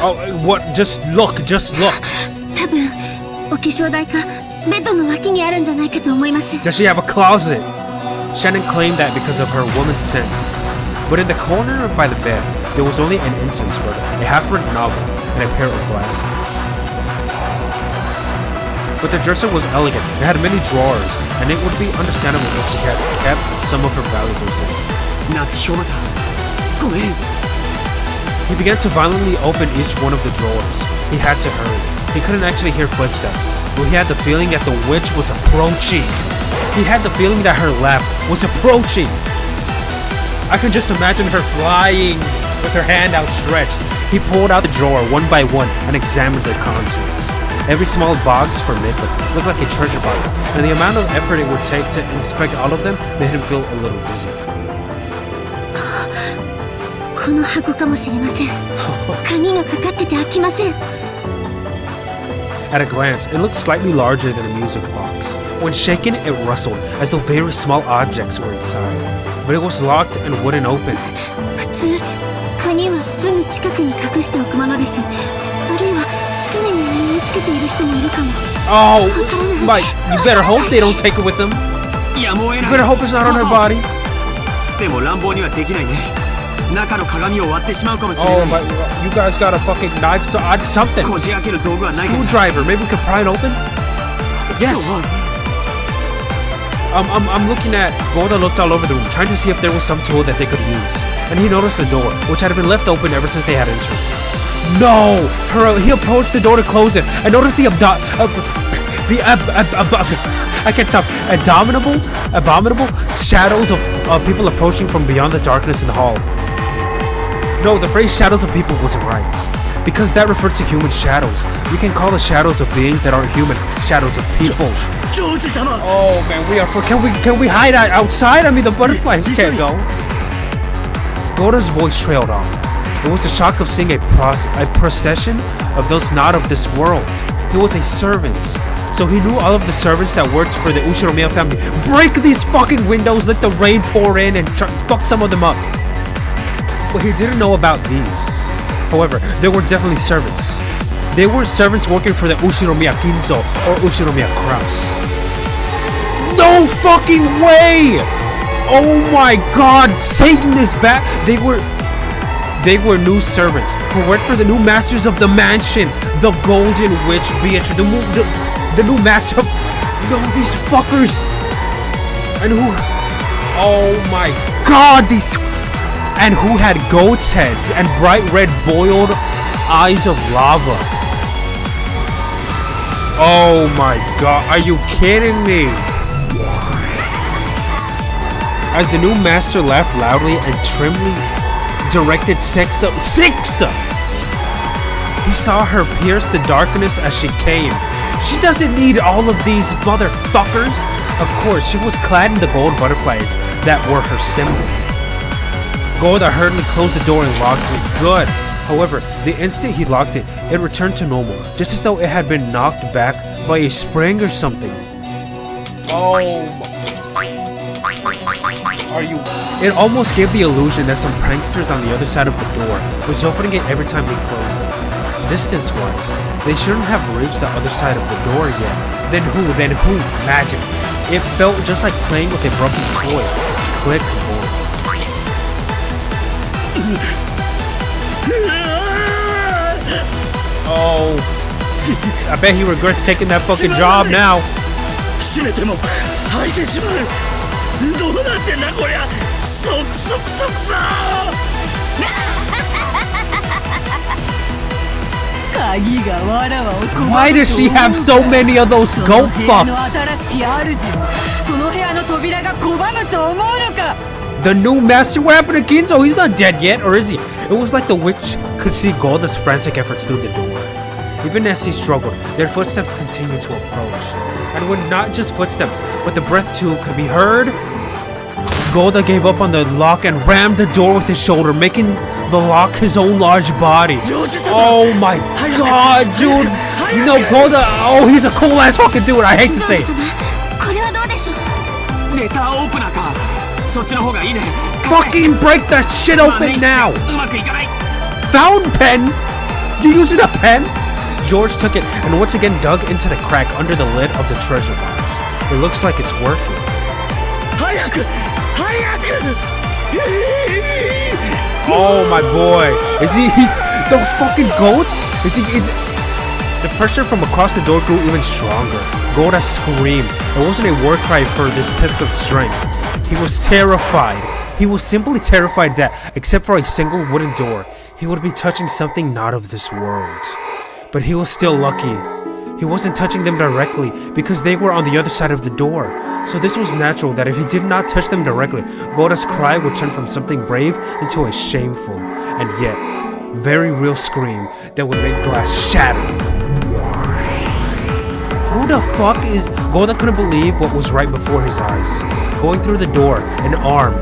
Oh, what? Just look. 多分お化粧台かベッドの脇にあるんじゃないかと思います。 Does she have a closet? Shannon claimed that because of her woman's sense. But in the corner by the bed, there was only an incense burner, a half-written novel, and a pair of glasses. But the dresser was elegant. It had many drawers, and it would be understandable if she had kept some of her valuables in. He began to violently open each one of the drawers. He had to hurry. He couldn't actually hear footsteps, but he had the feeling that the witch was approaching. He had the feeling that her laugh was approaching. I can just imagine her flying with her hand outstretched. He pulled out the drawer one by one and examined their contents. Every small box for makeup looked like a treasure box, and the amount of effort it would take to inspect all of them made him feel a little dizzy. この箱かもしれません。鍵がかかってて開きません。 At a glance, it looked slightly larger than a music box. When shaken, it rustled, as though very small objects were inside. But it was locked and wouldn't open. 普通鍵はすぐ近くに隠しておくものです。あるいは常に身につけている人もいるかも。 Oh, Mike, you better hope they don't take it with them. You better hope it's not on her body. でも乱暴にはできないね。中の鏡を割ってしまうかもしれ Oh, ない。 but you guys got a fucking knife to something. こじ開ける道具はないかな。 Screwdriver, maybe we could pry it open? Yes. そう。 I'm looking at Golda looked all over the room, trying to see if there was some tool that they could use. And he noticed the door, which had been left open ever since they had entered. No! He approached the door to close it and noticed I can't talk. Abominable shadows of people approaching from beyond the darkness in the hall. No, the phrase shadows of people wasn't right. Because that referred to human shadows. You can call the shadows of beings that aren't human shadows of people. Oh man, can we hide outside? I mean, the butterflies can't go. Golda's voice trailed off. It was the shock of seeing a procession of those not of this world. He was a servant, so he knew all of the servants that worked for the Ushiromiya family. Break these fucking windows, let the rain pour in, and fuck some of them up. But he didn't know about these. However, there were definitely servants. They were servants working for the Ushiromiya Kinzo or Ushiromiya Kraus. No fucking way! Oh my god, Satan is back! They were new servants who worked for the new masters of the mansion, the Golden Witch Beatrice, the new master of... No, these fuckers! And who... Oh my god, these... And who had goat's heads and bright red boiled eyes of lava. Oh my god, are you kidding me? As the new master laughed loudly and trimly directed Sixa. He saw her pierce the darkness as she came. She doesn't need all of these motherfuckers. Of course, she was clad in the gold butterflies that were her symbol. Golda hurriedly closed the door and locked it. Good. However, the instant he locked it, it returned to normal, just as though it had been knocked back by a spring or something. Oh. Are you... It almost gave the illusion that some pranksters on the other side of the door was opening it every time he closed it. Distance-wise, they shouldn't have reached the other side of the door yet. Then who? Magic. It felt just like playing with a broken toy. Click more. Oh I bet he regrets taking that fucking job now. 閉めても開いてしまう。どうなってんだこりゃ。そくそくそくさ。鍵がわらわを拒む。 Why does she have so many of those goat その部屋の fucks? 新しき主もその部屋の扉が拒むと思うのか。 The new master? What happened to Ginzo? He's not dead yet, or is he? It was like the witch could see Golda's frantic efforts through the door. Even as he struggled, their footsteps continued to approach. And when not just footsteps, but the breath too could be heard, Golda gave up on the lock and rammed the door with his shoulder, making the lock his own large body. Oh my god, dude! You know Golda, oh, he's a cool ass fucking dude, I hate to say it. これはどうでしょう。レターオープナーか。そっちの方がいいね。 Fucking break that shit open now! うまくいかない。 Fountain pen? You using a pen? George took it and once again dug into the crack under the lid of the treasure box. It looks like it's working. 早く早く。 Oh my boy. He's those fucking goats? Is the pressure from across the door grew even stronger. Golda screamed. It wasn't a war cry for this test of strength. He was terrified. He was simply terrified that, except for a single wooden door, he would be touching something not of this world. But he was still lucky. He wasn't touching them directly because they were on the other side of the door. So this was natural that if he did not touch them directly, Golda's cry would turn from something brave into a shameful and yet very real scream that would make glass shatter. Who the fuck is... Golda couldn't believe what was right before his eyes. Going through the door, an arm.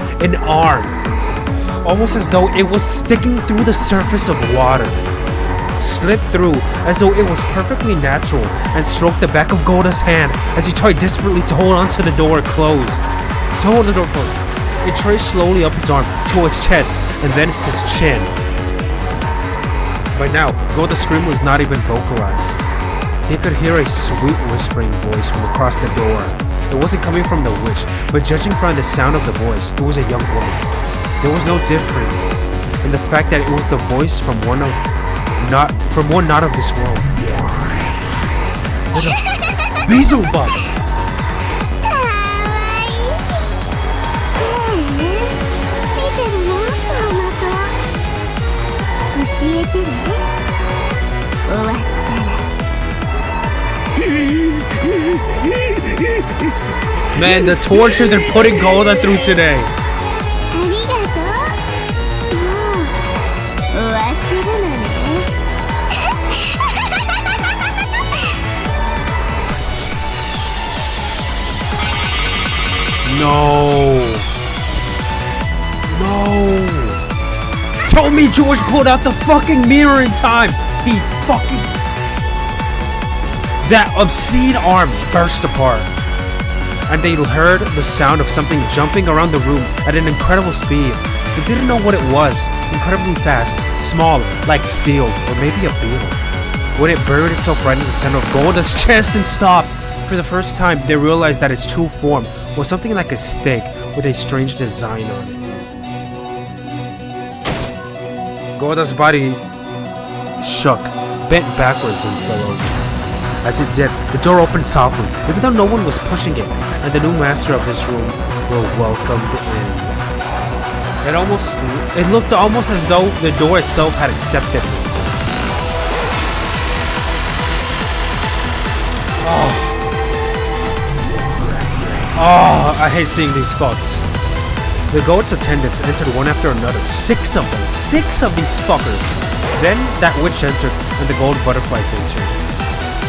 Almost as though it was sticking through the surface of water. Slipped through as though it was perfectly natural and stroked the back of Golda's hand as he tried desperately to hold onto the door closed. It traced slowly up his arm to his chest and then his chin. By now, Golda's scream was not even vocalized. He could hear a sweet whispering voice from across the door. It wasn't coming from the witch, but judging from the sound of the voice, it was a young woman. There was no difference in the fact that it was the voice from one not of this world. Beelzebub! 見てるの相馬と教えてね。終わったら Man, the torture they're putting Golda through today. ありがとう。もう終わってるのね。No. Told me George pulled out the fucking mirror in time. He fucking... That obscene arm burst apart. And they heard the sound of something jumping around the room at an incredible speed. They didn't know what it was. Incredibly fast, small, like steel, or maybe a beetle. When it buried itself right in the center of Golda's chest and stopped. For the first time, they realized that its true form was something like a snake with a strange design on it. Golda's body shook, bent backwards and fell over. As it did, the door opened softly, even though no one was pushing it, and the new master of this room were welcomed in. It looked almost as though the door itself had accepted him. Oh, I hate seeing these fucks. The goat's attendants entered one after another. 6 of them. 6 of these fuckers. Then that witch entered, and the gold butterflies entered.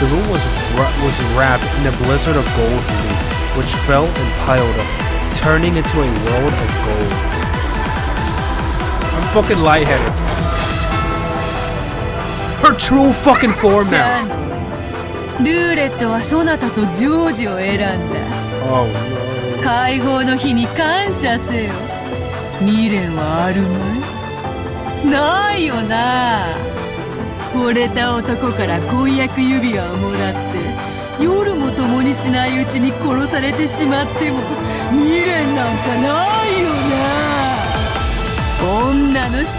The room was wrapped in a blizzard of gold leaf, which fell and piled up, turning into a world of gold. I'm fucking lightheaded. Her true fucking form now. ルーレットはそなたとジョージを選んだ。 Oh no. 解放の日に感謝せよ。未練はあるまい？ないよな。惚れた男から婚約指輪をもらって夜も共にしないうちに殺されてしまっても未練なんかないよな。女の幸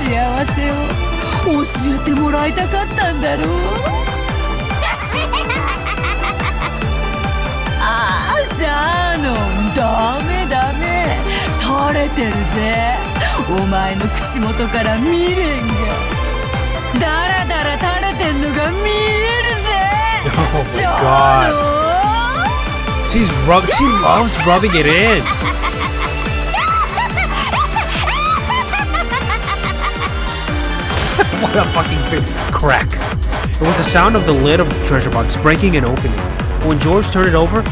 せを教えてもらいたかったんだろう。シャノン、ダメダメ、垂れてるぜ。お前の口元から未練がダラダラ垂れてんのが見えるぜ。シャノン。She loves rubbing it in. What a fucking crack. It was the sound of the lid of the treasure box breaking and opening. When George turned it over,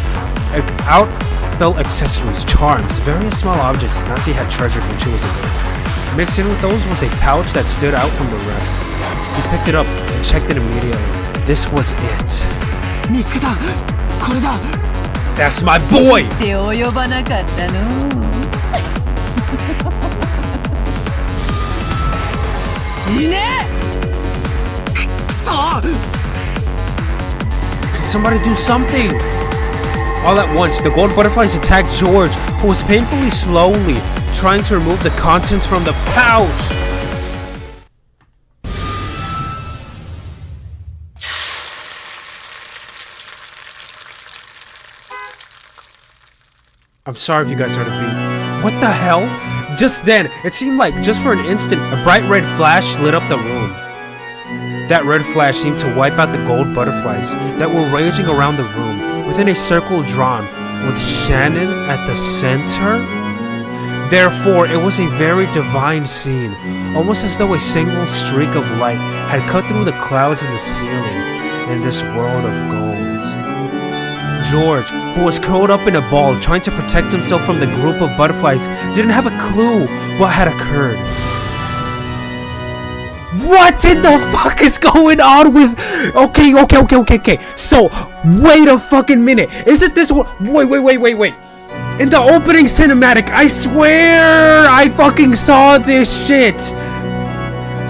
out fell accessories, charms, various small objects Nancy had treasured when she was a girl. Mixed in with those was a pouch that stood out from the rest. He picked it up and checked it immediately. This was it. That's my boy! って及ばなかったの。死ね！ Can somebody do something? All at once, the gold butterflies attacked George, who was painfully slowly trying to remove the contents from the pouch. I'm sorry if you guys heard a beat. What the hell? Just then, it seemed like, just for an instant, a bright red flash lit up the room. That red flash seemed to wipe out the gold butterflies that were raging around the room, within a circle drawn, with Shannon at the center. Therefore, it was a very divine scene, almost as though a single streak of light had cut through the clouds in the ceiling in this world of gold. George, who was curled up in a ball trying to protect himself from the group of butterflies, didn't have a clue what had occurred. What in the fuck is going on with... Okay. So, wait a fucking minute. Isn't this what... Wait. In the opening cinematic, I swear I fucking saw this shit.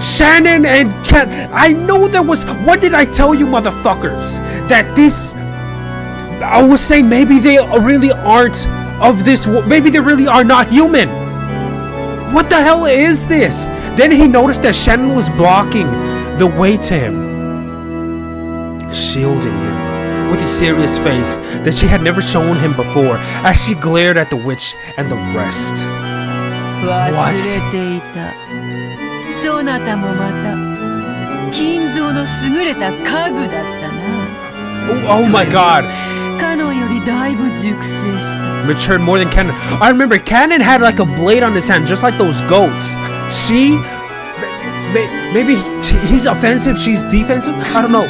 Shannon and Ken... I know there was... What did I tell you, motherfuckers? That this... I was saying maybe they really aren't of this... Maybe they really are not human. What the hell is this? Then he noticed that Shannon was blocking the way to him, shielding him with a serious face that she had never shown him before as she glared at the witch and the rest. What? Oh my god. Matured more than Cannon. I remember Cannon had like a blade on his hand, just like those goats. She... Maybe he's offensive, she's defensive? I don't know.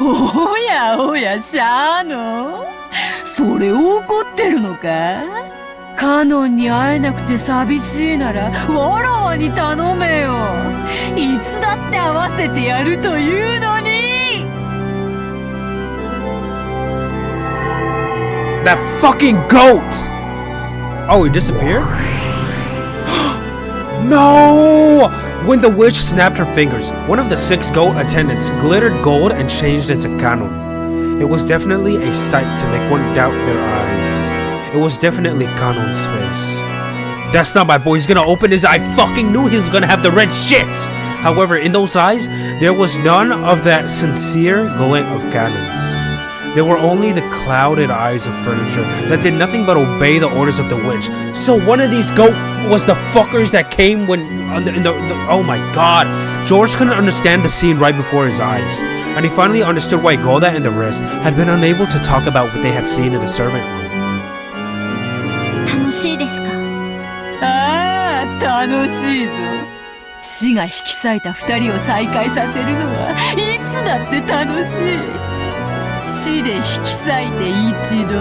Oya, Shano? それ怒ってるのか？カノンに会えなくて寂しいならわらわに頼めよ。いつだって会わせてやるというのに。That fucking goat! Oh, he disappeared? No! When the witch snapped her fingers, one of the 6 goat attendants glittered gold and changed into Kanon. It was definitely a sight to make one doubt their eyes. It was definitely Kanon's face. That's not my boy, he's gonna open his eye. I fucking knew he was gonna have the red shit! However, in those eyes, there was none of that sincere glint of Kanon's. There were only the clouded eyes of furniture that did nothing but obey the orders of the witch. So one of these goat was the fuckers that came when... oh my god. George couldn't understand the scene right before his eyes. And he finally understood why Golda and the rest had been unable to talk about what they had seen in the servant room. 楽しいですか？ああ、楽しいぞ。死が引き裂いた2人を再会させるのはいつだって楽しい。死で引き裂いて1度、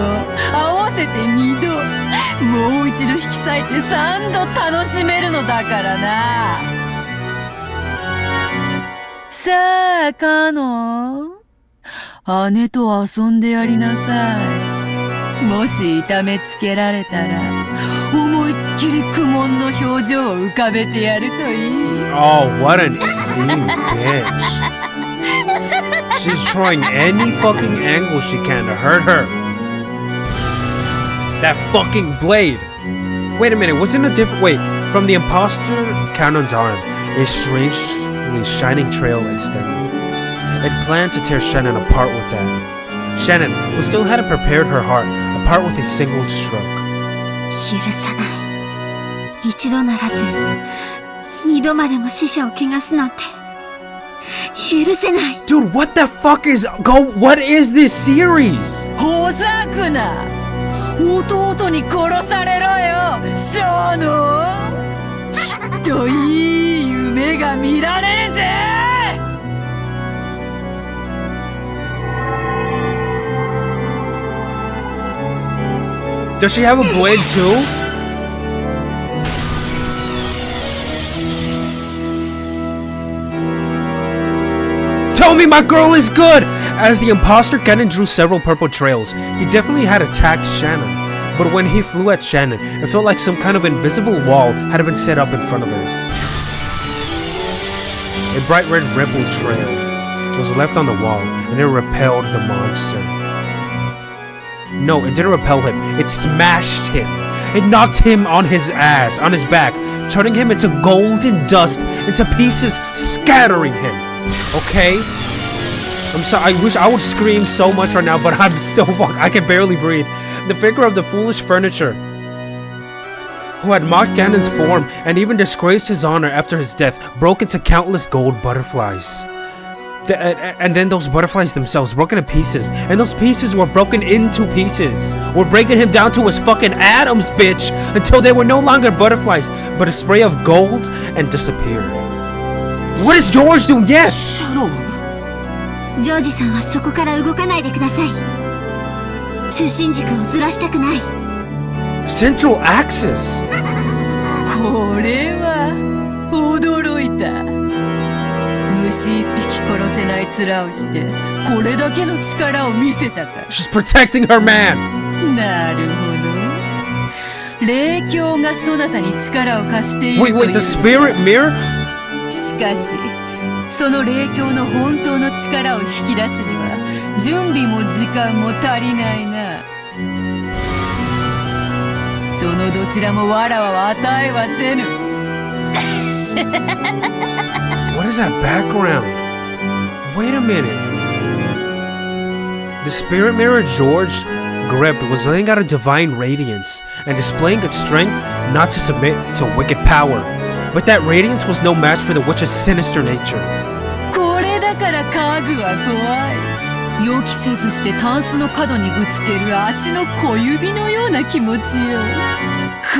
合わせて2度、もう一度引き裂いて3度楽しめるのだからな。さあ、カノン。姉と遊んでやりなさい。もし痛めつけられたら、思いっきり苦悶の表情を浮かべてやるといい。Oh, what an mean bitch. She's trying any fucking angle she can to hurt her. That fucking blade. Wait a minute, wasn't a different... Wait, from the imposter Canon's arm, a strangely shining trail extended. It planned to tear Shannon apart with that. Shannon, who still hadn't prepared her heart, apart with a single stroke. 許さない。一度ならず、二度までも死者を汚すなんて許せない。 Dude, what the fuck is... What is this series? ほざくな。弟に殺されろよ、シャーノン。きっといい夢が見られるぜ。Does she have a blade too? Tell me my girl is good! As the imposter, Kenan drew several purple trails. He definitely had attacked Shannon. But when he flew at Shannon, it felt like some kind of invisible wall had been set up in front of her. A bright red ripple trail was left on the wall, and it repelled the monster. No, it didn't repel him. It smashed him. It knocked him on his ass, on his back, turning him into golden dust, into pieces, scattering him. Okay? I'm sorry, I wish I would scream so much right now, but I'm still I can barely breathe. The figure of the foolish furniture, who had mocked Ganon's form and even disgraced his honor after his death, broke into countless gold butterflies. And then those butterflies themselves broke into pieces, and those pieces were broken into pieces. We're breaking him down to his fucking atoms, bitch, until they were no longer butterflies, but a spray of gold, and disappeared. What is George doing? Yes! Shadow! ジョージさんはそこから動かないでください。中心軸をずらしたくない。Central axis! これは驚いた。虫一匹殺せない面をしてこれだけの力を見せたか。 She's protecting her man! なるほど。霊境がそなたに力を貸しているという。 Wait, the spirit mirror? しかしその霊境の本当の力を引き出すには準備も時間も足りないな。そのどちらもわらわは与えはせぬ。What is that background? Wait a minute. The spirit mirror George gripped was letting out a divine radiance and displaying its strength not to submit to wicked power. But that radiance was no match for the witch's sinister nature. これだから家具は怖い。予期せずしてタンスの角にぶつける足の小指のような気持ちよ。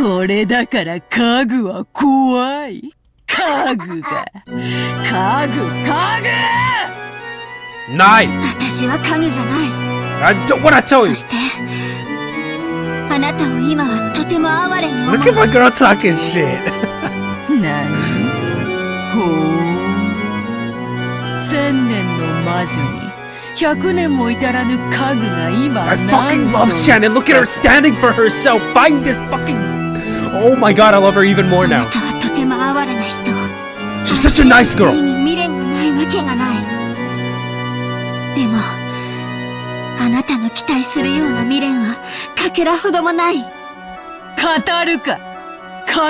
これだから家具は怖い。家具が。家具 Nine! 私は家具じゃない。What I tell you? そして、あなたを今はとても哀れに思う。 Look at my girl talking shit. 何？ほう。1000年の魔女に100年も至らぬ家具が今 I fucking love Shannon. Look at her standing for herself, fighting this fucking... Oh my god, I love her even more あ now. なたはとても哀れな人。 She's such a nice girl. 未練がないわけがない。でも、あなたの期待するような未練はかけらほどもない。語るか。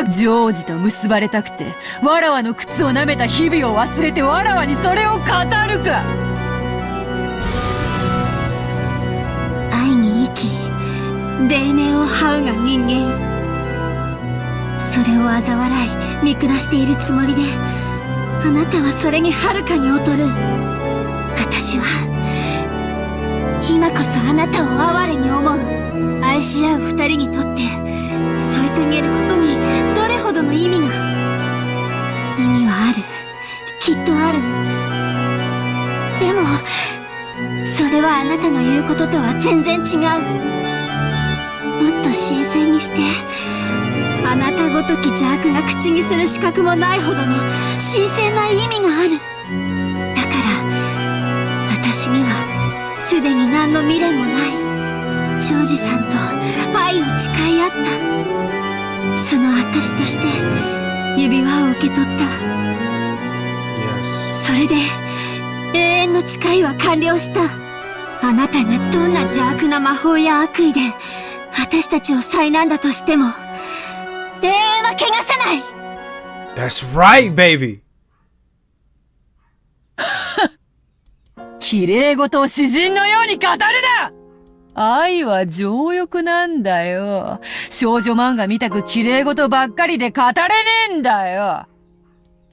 ジョージと結ばれたくてわらわの靴を舐めた日々を忘れてわらわにそれを語るか。愛に生き泥念を這うが人間。それを嘲笑い見下しているつもりであなたはそれにはるかに劣る。私は今こそあなたを哀れに思う。愛し合う二人にとって添い遂げることにどれほどの意味が。意味はある。きっとある。でもそれはあなたの言うこととは全然違う。もっと新鮮にしてあなたごとき邪悪が口にする資格もないほどの新鮮な意味がある。だから私にはすでに何の未練もない。ジョージさんと愛を誓い合った。その証として指輪を受け取った。 Yes. それで永遠の誓いは完了した。あなたがどんな邪悪な魔法や悪意で私たちを災難だとしても永遠は汚さない。 That's right, baby. 綺麗事を詩人のように語るな。愛は情欲なんだよ。少女漫画みたく綺麗事ばっかりで語れねえんだよ。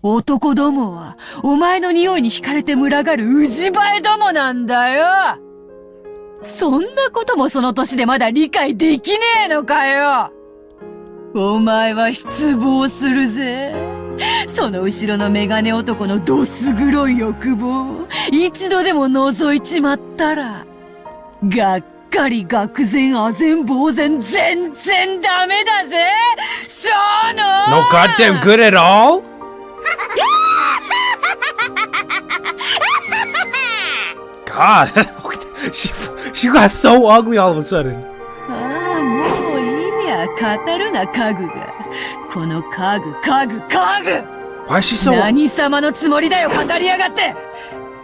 男どもはお前の匂いに惹かれて群がるウジバエどもなんだよ。そんなこともその年でまだ理解できねえのかよ。お前は失望するぜ。その後ろのメガネ男のどす黒い欲望、一度でも覗いちまったら、がっかり愕然唖然呆然全然ダメだぜ。シャーノ No goddamn good at all? God, she got so ugly all of a sudden. ああ、もういいや、語るな家具が。この家具。 Why is she so... 何様のつもりだよ、語りやがって。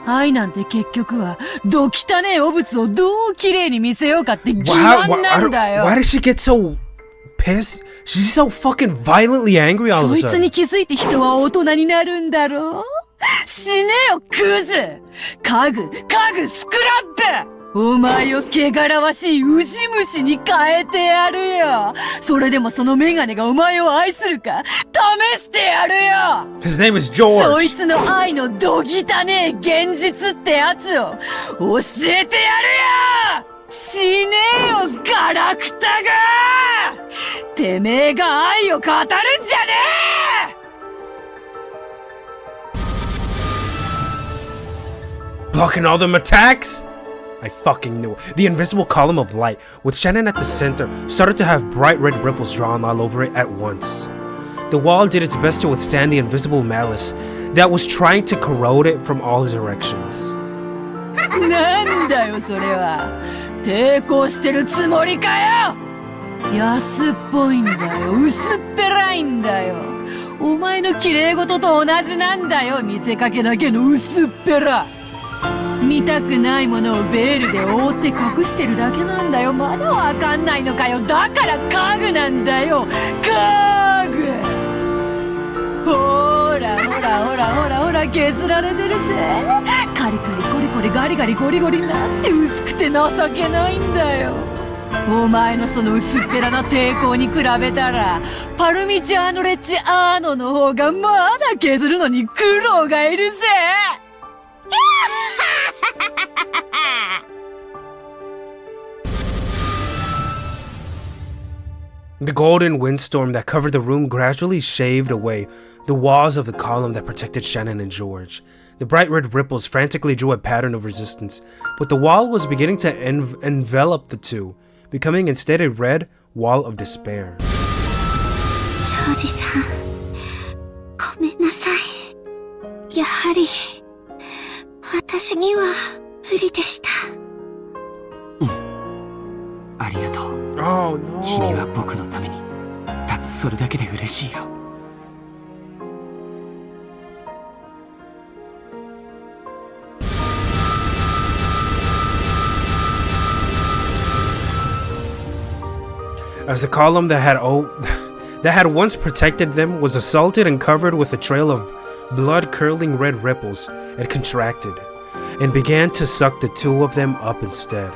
愛なんて結局は、ど汚ねえ汚物をどう綺麗に見せようかって欺瞞なんだよ。Why did she get so pissed? She's so fucking violently angry all of a そいつ sudden. に気づいて人は大人になるんだろう。死ねよ、クズ。家具、スクラップ。お前を汚らわしいウジ虫に変えてやるよ。それでもそのメガネがお前を愛するか試してやるよ。 His name is George. そいつの愛のどぎたねえ現実ってやつを教えてやるよ。死ねよ、ガラクタが。てめえが愛を語るんじゃねえ Blocking all them attacks? I fucking knew it. The invisible column of light, with Shannon at the center, started to have bright red ripples drawn all over it at once. The wall did its best to withstand the invisible malice that was trying to corrode it from all directions. なんだよそれは。抵抗してるつもりかよ。安っぽいんだよ、薄っぺらいんだよ。お前の綺麗事と同じなんだよ、見せかけだけの薄っぺら。見たくないものをベールで覆って隠してるだけなんだよ。まだわかんないのかよ。だから家具なんだよ、家具。ほら削られてるぜ。カリカリコリコリガリガリゴリゴリなんて薄くて情けないんだよ。お前のその薄っぺらな抵抗に比べたら、パルミジャーノレッジアーノの方がまだ削るのに苦労がいるぜ。The golden windstorm that covered the room gradually shaved away the walls of the column that protected Shannon and George. The bright red ripples frantically drew a pattern of resistance, but the wall was beginning to envelop the two, becoming instead a red wall of despair. 庄司さん、ごめんなさい。やはり、私には無理でした。ありがとう。Oh no. 君は僕のために立つ、それだけで嬉しいよ。As the column that had once protected them was assaulted and covered with a trail of blood-curdling red ripples, it contracted and began to suck the two of them up instead.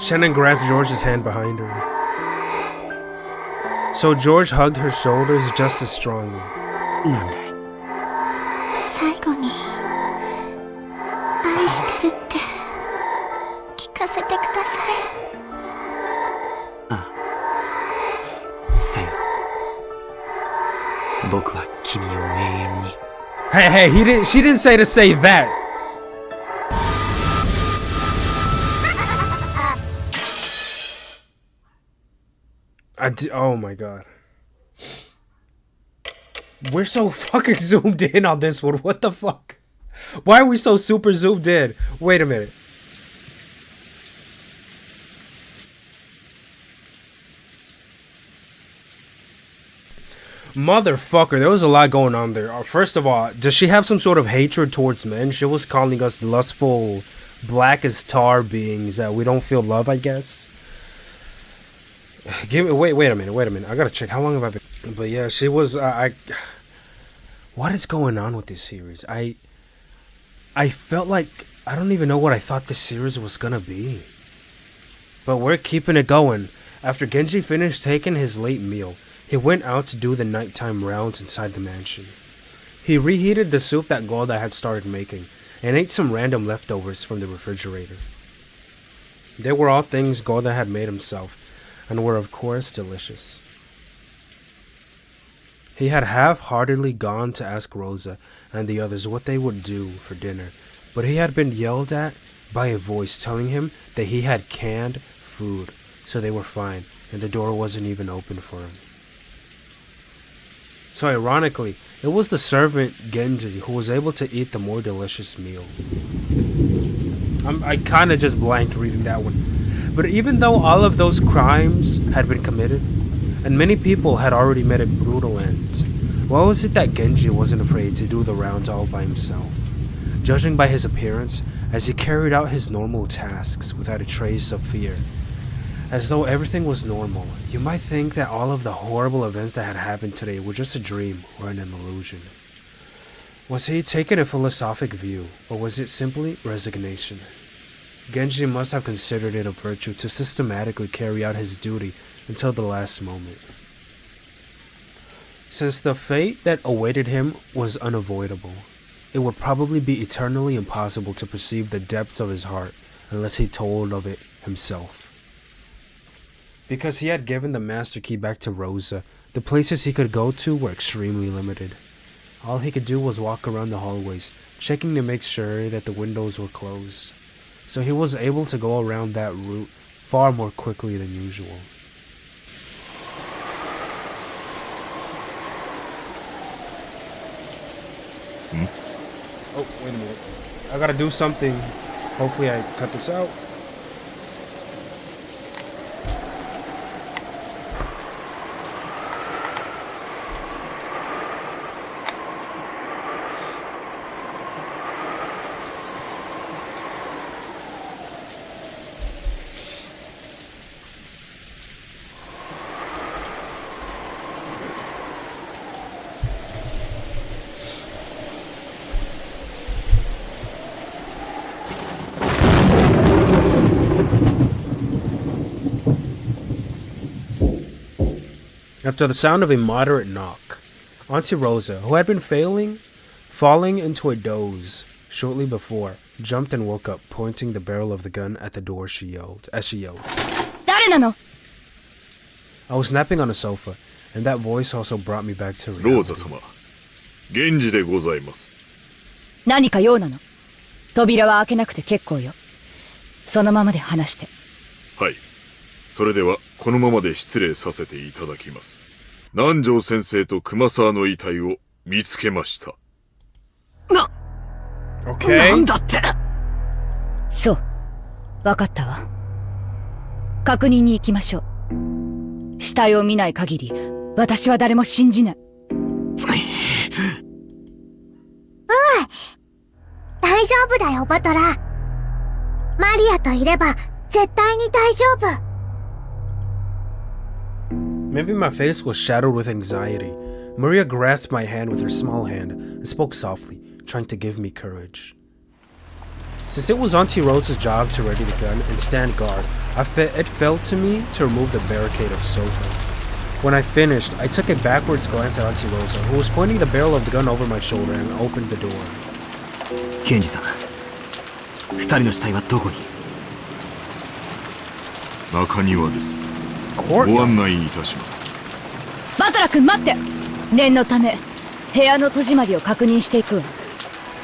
Shannon grasped George's hand behind her. So George hugged her shoulders just as strongly. なんだい？最後に愛してるって聞かせてください。ああ、さよ。僕は君を永遠に。Hey, she didn't say to say that. Oh my god. We're so fucking zoomed in on this one. What the fuck? Why are we so super zoomed in? Wait a minute. Motherfucker, there was a lot going on there. First of all, does she have some sort of hatred towards men? She was calling us lustful, black as tar beings that we don't feel love, I guess. Wait a minute. I gotta check. How long have I been? But yeah, she was. What is going on with this series? I felt like I don't even know what I thought this series was gonna be. But we're keeping it going. After Genji finished taking his late meal, he went out to do the nighttime rounds inside the mansion. He reheated the soup that Golda had started making, and ate some random leftovers from the refrigerator. They were all things Golda had made himself, and were of course delicious. He had half-heartedly gone to ask Rosa and the others what they would do for dinner, but he had been yelled at by a voice telling him that he had canned food, so they were fine, and the door wasn't even open for him. So ironically, it was the servant Genji who was able to eat the more delicious meal. I kind of just blanked reading that one. But even though all of those crimes had been committed, and many people had already met a brutal end, why was it that Genji wasn't afraid to do the rounds all by himself? Judging by his appearance, as he carried out his normal tasks without a trace of fear, as though everything was normal, you might think that all of the horrible events that had happened today were just a dream or an illusion. Was he taking a philosophic view, or was it simply resignation? Genji must have considered it a virtue to systematically carry out his duty until the last moment. Since the fate that awaited him was unavoidable, it would probably be eternally impossible to perceive the depths of his heart unless he told of it himself. Because he had given the master key back to Rosa, the places he could go to were extremely limited. All he could do was walk around the hallways, checking to make sure that the windows were closed. So he was able to go around that route far more quickly than usual. Oh, wait a minute. I gotta do something. Hopefully I cut this out. After the sound of a moderate knock, Auntie Rosa, who had been falling into a doze shortly before, jumped and woke up, pointing the barrel of the gun at the door as she yelled. I was napping on a sofa, and that voice also brought me back to reality. Rosa-sama, Genji de gozaimasu. 何か用なの？扉は開けなくて結構よ。そのままで話して。はい。それではこのままで失礼させていただきます。南條先生と熊沢の遺体を見つけました。なんだって。そう、わかったわ。確認に行きましょう。死体を見ない限り、私は誰も信じない。大丈夫だよ、バトラー。マリアといれば絶対に大丈夫。Maybe my face was shadowed with anxiety. Maria grasped my hand with her small hand and spoke softly, trying to give me courage. Since it was Auntie Rosa's job to ready the gun and stand guard, it fell to me to remove the barricade of sofas. When I finished, I took a backwards glance at Auntie Rosa, who was pointing the barrel of the gun over my shoulder, and opened the door. Kenji-san, 二人の死体はどこに？中庭です。ご案内いたします。バトラ君待って。念のため部屋の戸締まりを確認していくわ。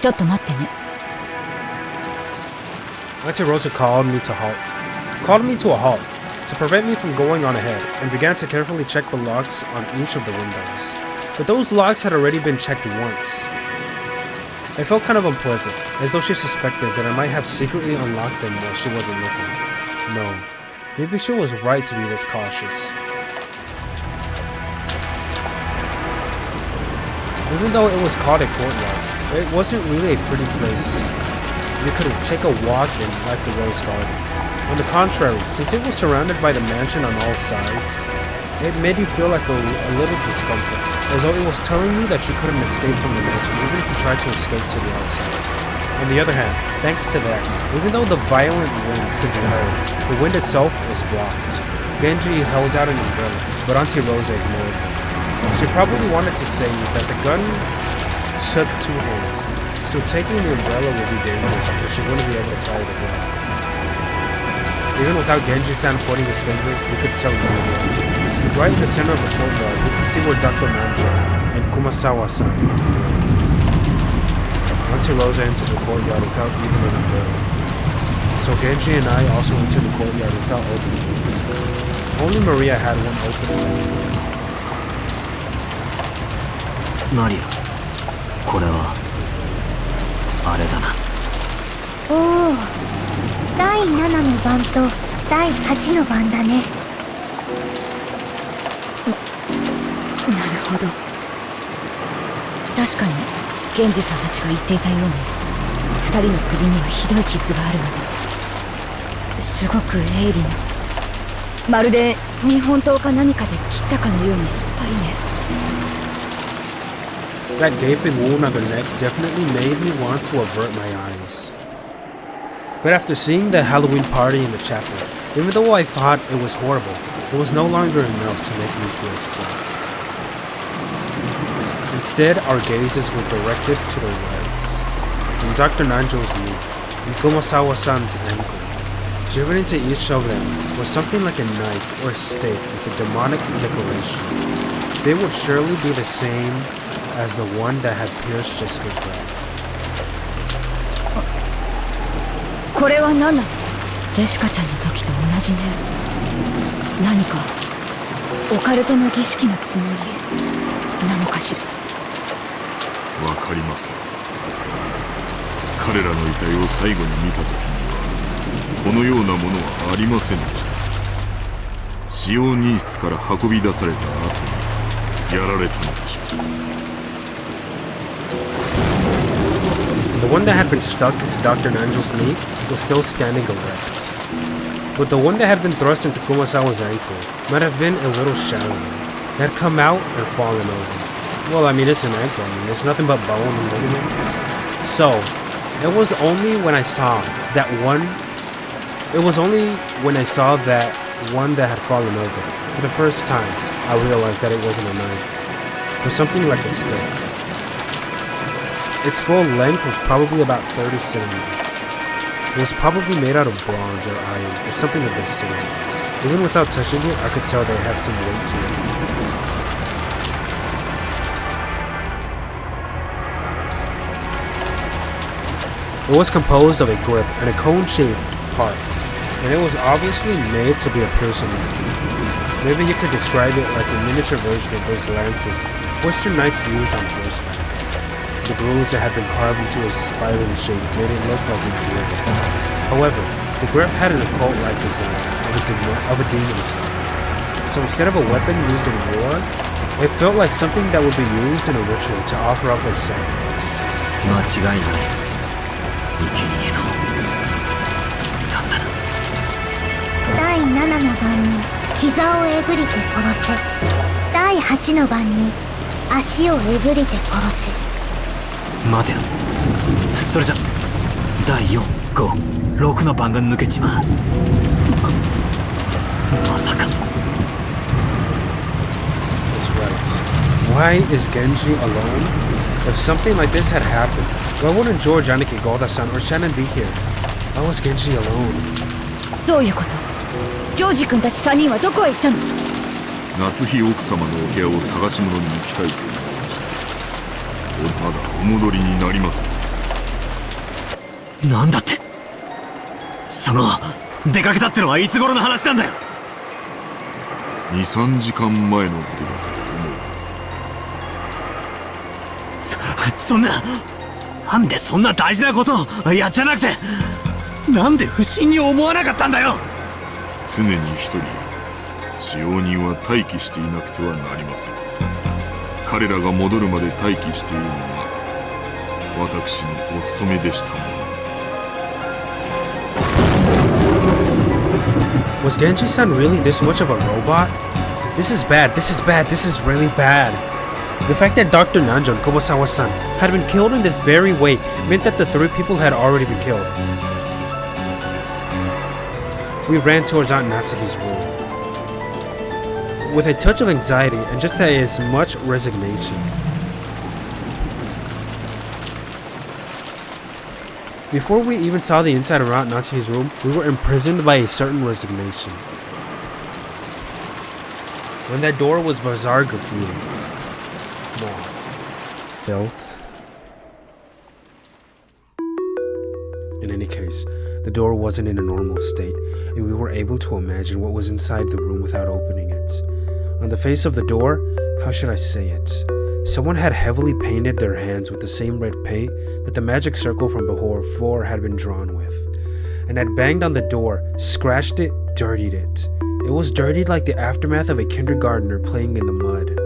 ちょっと待ってね。Auntie Rosa called me to a halt to prevent me from going on ahead, and began to carefully check the locks on each of the windows. But those locks had already been checked once. It felt kind of unpleasant, as though she suspected that I might have secretly unlocked them while she wasn't looking. No, maybe she was right to be this cautious. Even though it was called a courtyard, it wasn't really a pretty place. You could take a walk in like the rose garden. On the contrary, since it was surrounded by the mansion on all sides, it made you feel like a little discomfort, as though it was telling me that you couldn't escape from the mansion even if you tried to escape to the outside. On the other hand, thanks to that, even though the violent winds could be heard, the wind itself was blocked. Genji held out an umbrella, but Auntie Rosa ignored him. She probably wanted to say that the gun took 2 hands, so taking the umbrella would be dangerous because she wouldn't be able to fire the gun. Even without Genji-san pointing his finger, we could tell you were. Right in the center of the courtyard, we could see where Dr. Nanjo and Kumasawa-san were. Auntie Rosa entered the courtyard without even an umbrella. So Genji and I also entered the courtyard without opening it. Only Maria had one open. Maria, これはあれだな。おお、第7の番と第8の番だね。なるほど。確かに源氏さんたちが言っていたように2人の首にはひどい傷があるわね。すごく鋭利な、まるで日本刀か何かで切ったかのようにすっぱりね。That gaping wound on the neck definitely made me want to avert my eyes. But after seeing the Halloween party in the chapel, even though I thought it was horrible, it was no longer enough to make me feel sick. Instead, our gazes were directed to the legs, from Dr. Nanjo's knee and Kumasawa-san's ankle. Driven into each of them was something like a knife or a stake with a demonic decoration. They would surely be the same as the one that had pierced Jessica's back. これは何なの？ジェシカちゃんの時と同じね。何かオカルトの儀式のつもりなのかしら。わかりません。彼らの遺体を最後に見た時にはこのようなものはありませんでした。使用人室から運び出された後にやられたのでしょう。The one that had been stuck into Dr. Nanjo's knee was still standing erect. But the one that had been thrust into Kumasawa's ankle might have been a little shallower. It had come out and fallen over. Well, I mean, it's an ankle. I mean, it's nothing but bone and ligament. So, it was only when I saw that one that had fallen over. For the first time, I realized that it wasn't a knife. It was something like a stick. Its full length was probably about 30 centimeters. It was probably made out of bronze or iron or something of this sort. Even without touching it, I could tell they had some weight to it. It was composed of a grip and a cone-shaped part, and it was obviously made to be a piercing knife. Maybe you could describe it like a miniature version of those lances Western knights used on horseback. The grooves that had been carved into a spiral shape made it look like a drill. However, the grip had an occult-like design of a demon sign. So instead of a weapon used in war, it felt like something that would be used in a ritual to offer up as sacrifice. 間違いない。生贄のつもりなんだな。第7の番に膝をえぐりて殺せ。第8の番に足をえぐりて殺せ。待てよ。それじゃ第4、5、6の番が抜けちまう。まさか。That's right. Why is Genji alone? If something like this had happened, why wouldn't George, Aniki, Golda-san, or Shannon be here? Why was Genji alone? どういうこと？ジョージ君たち3人はどこへ行ったの？夏日奥様のお部屋を探し物に行きたいと思いました。まだお戻りになりません。なんだって。その出かけたってのはいつ頃の話なんだよ。2、3時間前のことだと思います。そんな。なんでそんな大事なことをやっちゃなくて、なんで不審に思わなかったんだよ。常に一人使用人は待機していなくてはなりません。彼らが戻るまで待機しているのは私のお務めでした。Was Genji-san really this much of a robot? This is bad, this is bad, this is really bad. The fact that Dr. Nanjo and Kubosawa-san had been killed in this very way meant that the 3 people had already been killed. We ran towards Aunt Natsuki's room with a touch of anxiety and just as much resignation. Before we even saw the inside of Aunt Natsuki's room, we were imprisoned by a certain resignation. And that door was bizarre graffiti. Filth. In any case, the door wasn't in a normal state, and we were able to imagine what was inside the room without opening it. On the face of the door, how should I say it? Someone had heavily painted their hands with the same red paint that the magic circle from before had been drawn with, and had banged on the door, scratched it, dirtied it. It was dirtied like the aftermath of a kindergartner playing in the mud.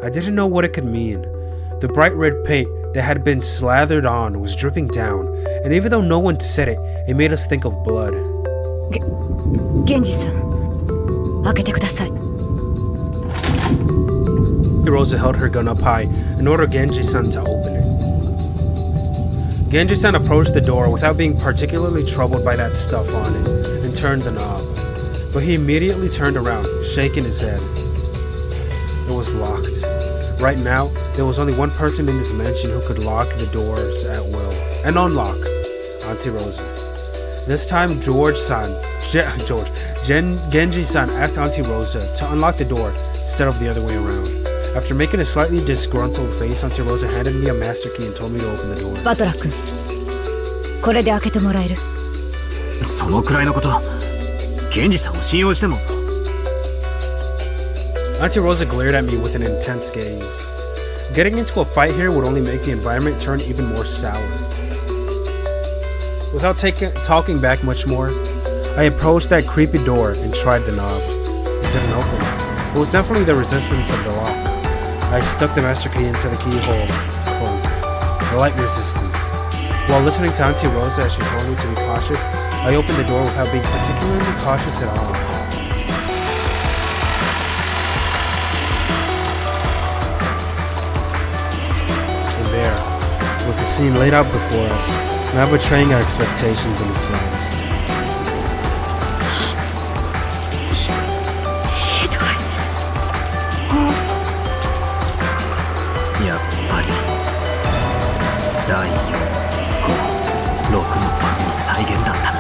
I didn't know what it could mean. The bright red paint that had been slathered on was dripping down, and even though no one said it, it made us think of blood. Genji-san, 開けてください. Rosa held her gun up high and ordered Genji-san to open it. Genji-san approached the door without being particularly troubled by that stuff on it and turned the knob. But he immediately turned around, shaking his head. It was locked. Right now, there was only one person in this mansion who could lock the doors at will and unlock Auntie Rosa. This time, Genji-san asked Auntie Rosa to unlock the door instead of the other way around. After making a slightly disgruntled face, Auntie Rosa handed me a master key and told me to open the door. バトラ君、これで開けてもらえる？そのくらいのこと、ケンジさんを信用しても。Auntie Rosa glared at me with an intense gaze. Getting into a fight here would only make the environment turn even more sour. Without talking back much more, I approached that creepy door and tried the knob. It didn't open. It was definitely the resistance of the lock. I stuck the master key into the keyhole. Clunk. Light resistance. While listening to Auntie Rosa as she told me to be cautious, I opened the door without being particularly cautious at all. And there, with the scene laid out before us, not betraying our expectations in the slightest. やっぱり第4、5、6の番の再現だったな。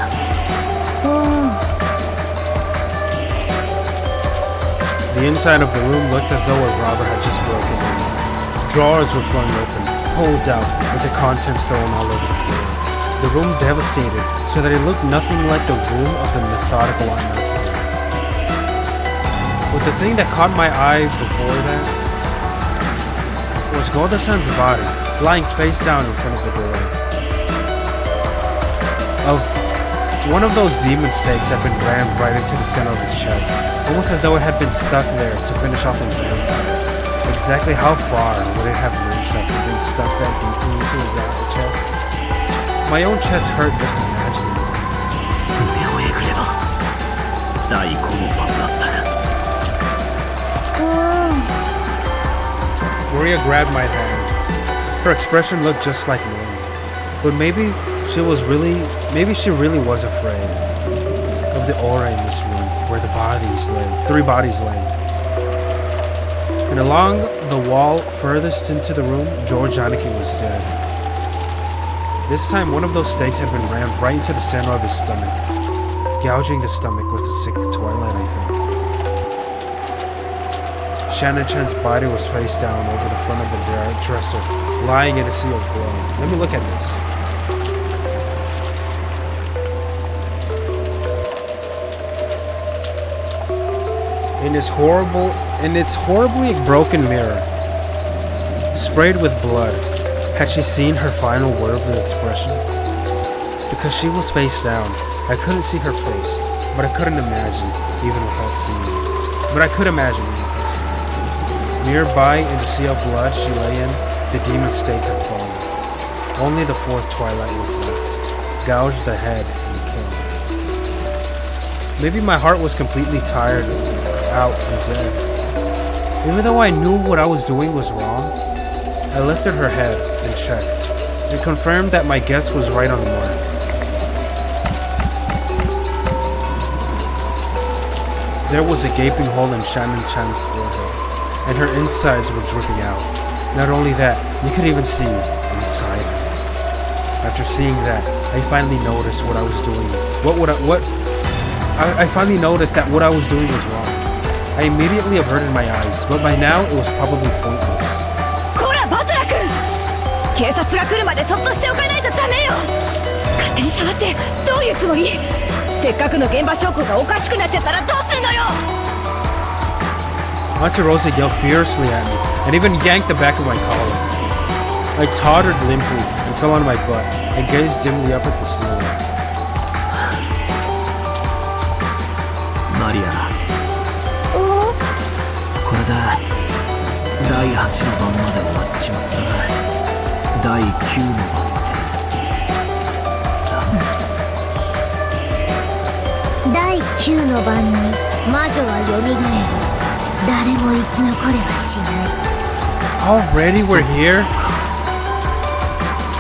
The inside of the room looked as though a robber had just broken in. Drawers were flung open, holds out, with the contents thrown all over the floor. The room devastated, so that it looked nothing like the room of the methodical Aunt Natsuki. But the thing that caught my eye before that was Golda-san's body, lying face down in front of the door. One of those demon stakes had been rammed right into the center of his chest, almost as though it had been stuck there to finish off a vampire. Exactly how far would it have reached after being stuck that deeply into his chest? My own chest hurt just imagining it. 胸をえぐれば第5の番だったが。Maria grabbed my hands. Her expression looked just like normal, but maybe she really was afraid of the aura in this room where the bodies lay, 3 bodies lay. And along the wall furthest into the room, George Aniki was dead. This time, one of those stakes had been rammed right into the center of his stomach. Gouging the stomach was the 6th twilight, I think. Shannon Chan's body was face down over the front of the dresser, lying in a sea of blood. Let me look at this. In its horribly broken mirror, sprayed with blood, Had she seen her final worldly expression? Because she was face down, I couldn't see her face, but I couldn't imagine, even without seeing it. But I could imagine without seeing it. Nearby, in the sea of blood she lay in, the demon's stake had fallen. Only the fourth twilight was left, gouged the head and killed. Maybe my heart was completely tired out and dead. Even though I knew what I was doing was wrong, I lifted her head and checked, and confirmed that my guess was right on the mark. There was a gaping hole in Shannon Chan's forehead, and her insides were dripping out. Not only that, you could even see inside her. After seeing that, I finally noticed what I was doing. I finally noticed that what I was doing was wrong. I immediately averted my eyes, but by now it was probably pointless. こらバトラ君、警察が来るまでそっとしておかないとダメよ。勝手に触ってどういうつもり？せっかくの現場証拠がおかしくなっちゃったらどうするのよ。 Auntie Rosa yelled fiercely at me and even yanked the back of my collar. I tottered limply and fell on my butt and gazed dimly up at the ceiling. マリア。これで第8の番まで終わっちまったな。第9の番って第9の番に魔女は蘇る。誰も生き残れはしない。 Already we're here?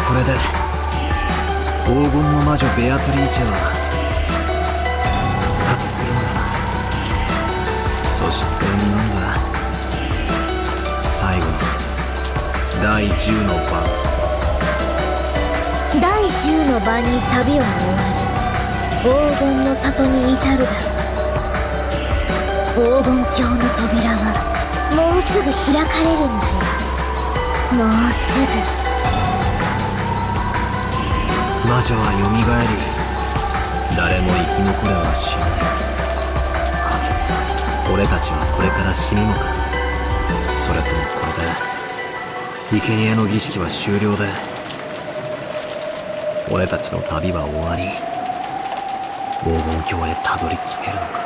これで黄金の魔女ベアトリーチェは復活するんだな。そしてなんだ、最後の第10の番。第10の番に旅は終わり、黄金の里に至るだろう。黄金鏡の扉はもうすぐ開かれるんだよ。もうすぐ。魔女はよみがえり、誰も生き残れはしない。俺たちはこれから死ぬのか、それともこれで生贄の儀式は終了で俺たちの旅は終わり、黄金鏡へたどり着けるのか。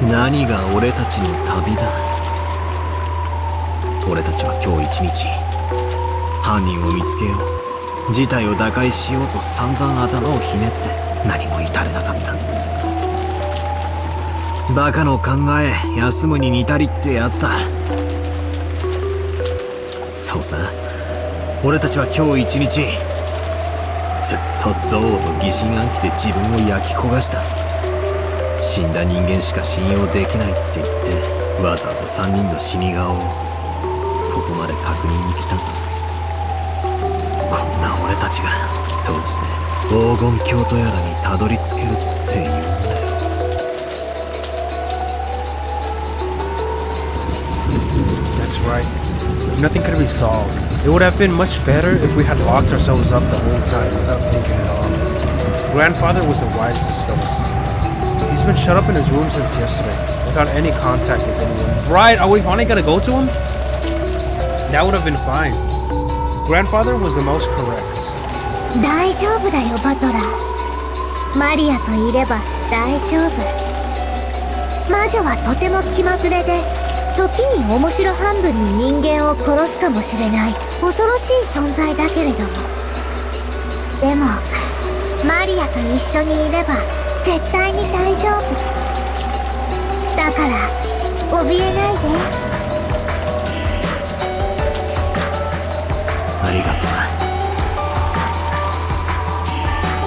何が俺たちの旅だ。俺たちは今日一日犯人を見つけよう、事態を打開しようと散々頭をひねって何も至れなかった。バカの考え休むに似たりってやつだ。そうさ、俺たちは今日一日ずっと憎悪と疑心暗鬼で自分を焼き焦がした。死んだ人間しか信用できないって言ってわざわざ3人の死に顔をここまで確認に来たんだぜ。こんな俺たちがどうして黄金鏡とやらにたどり着けるっていうんだよ。That's right. Nothing could be solved. It would have been much better if we had locked ourselves up the whole time without thinking at all. Grandfather was the wisest of us. He's been shut up in his room since yesterday, without any contact with anyone. Right, are we finally gonna go to him? That would have been fine. Grandfather was the most correct. 大丈夫だよバトラー。マリアといれば大丈夫。魔女はとても気まぐれで、時に面白半分に人間を殺すかもしれない恐ろしい存在だけれども、でもマリアと一緒にいれば絶対に大丈夫だから、怯えないで。ありがとうな。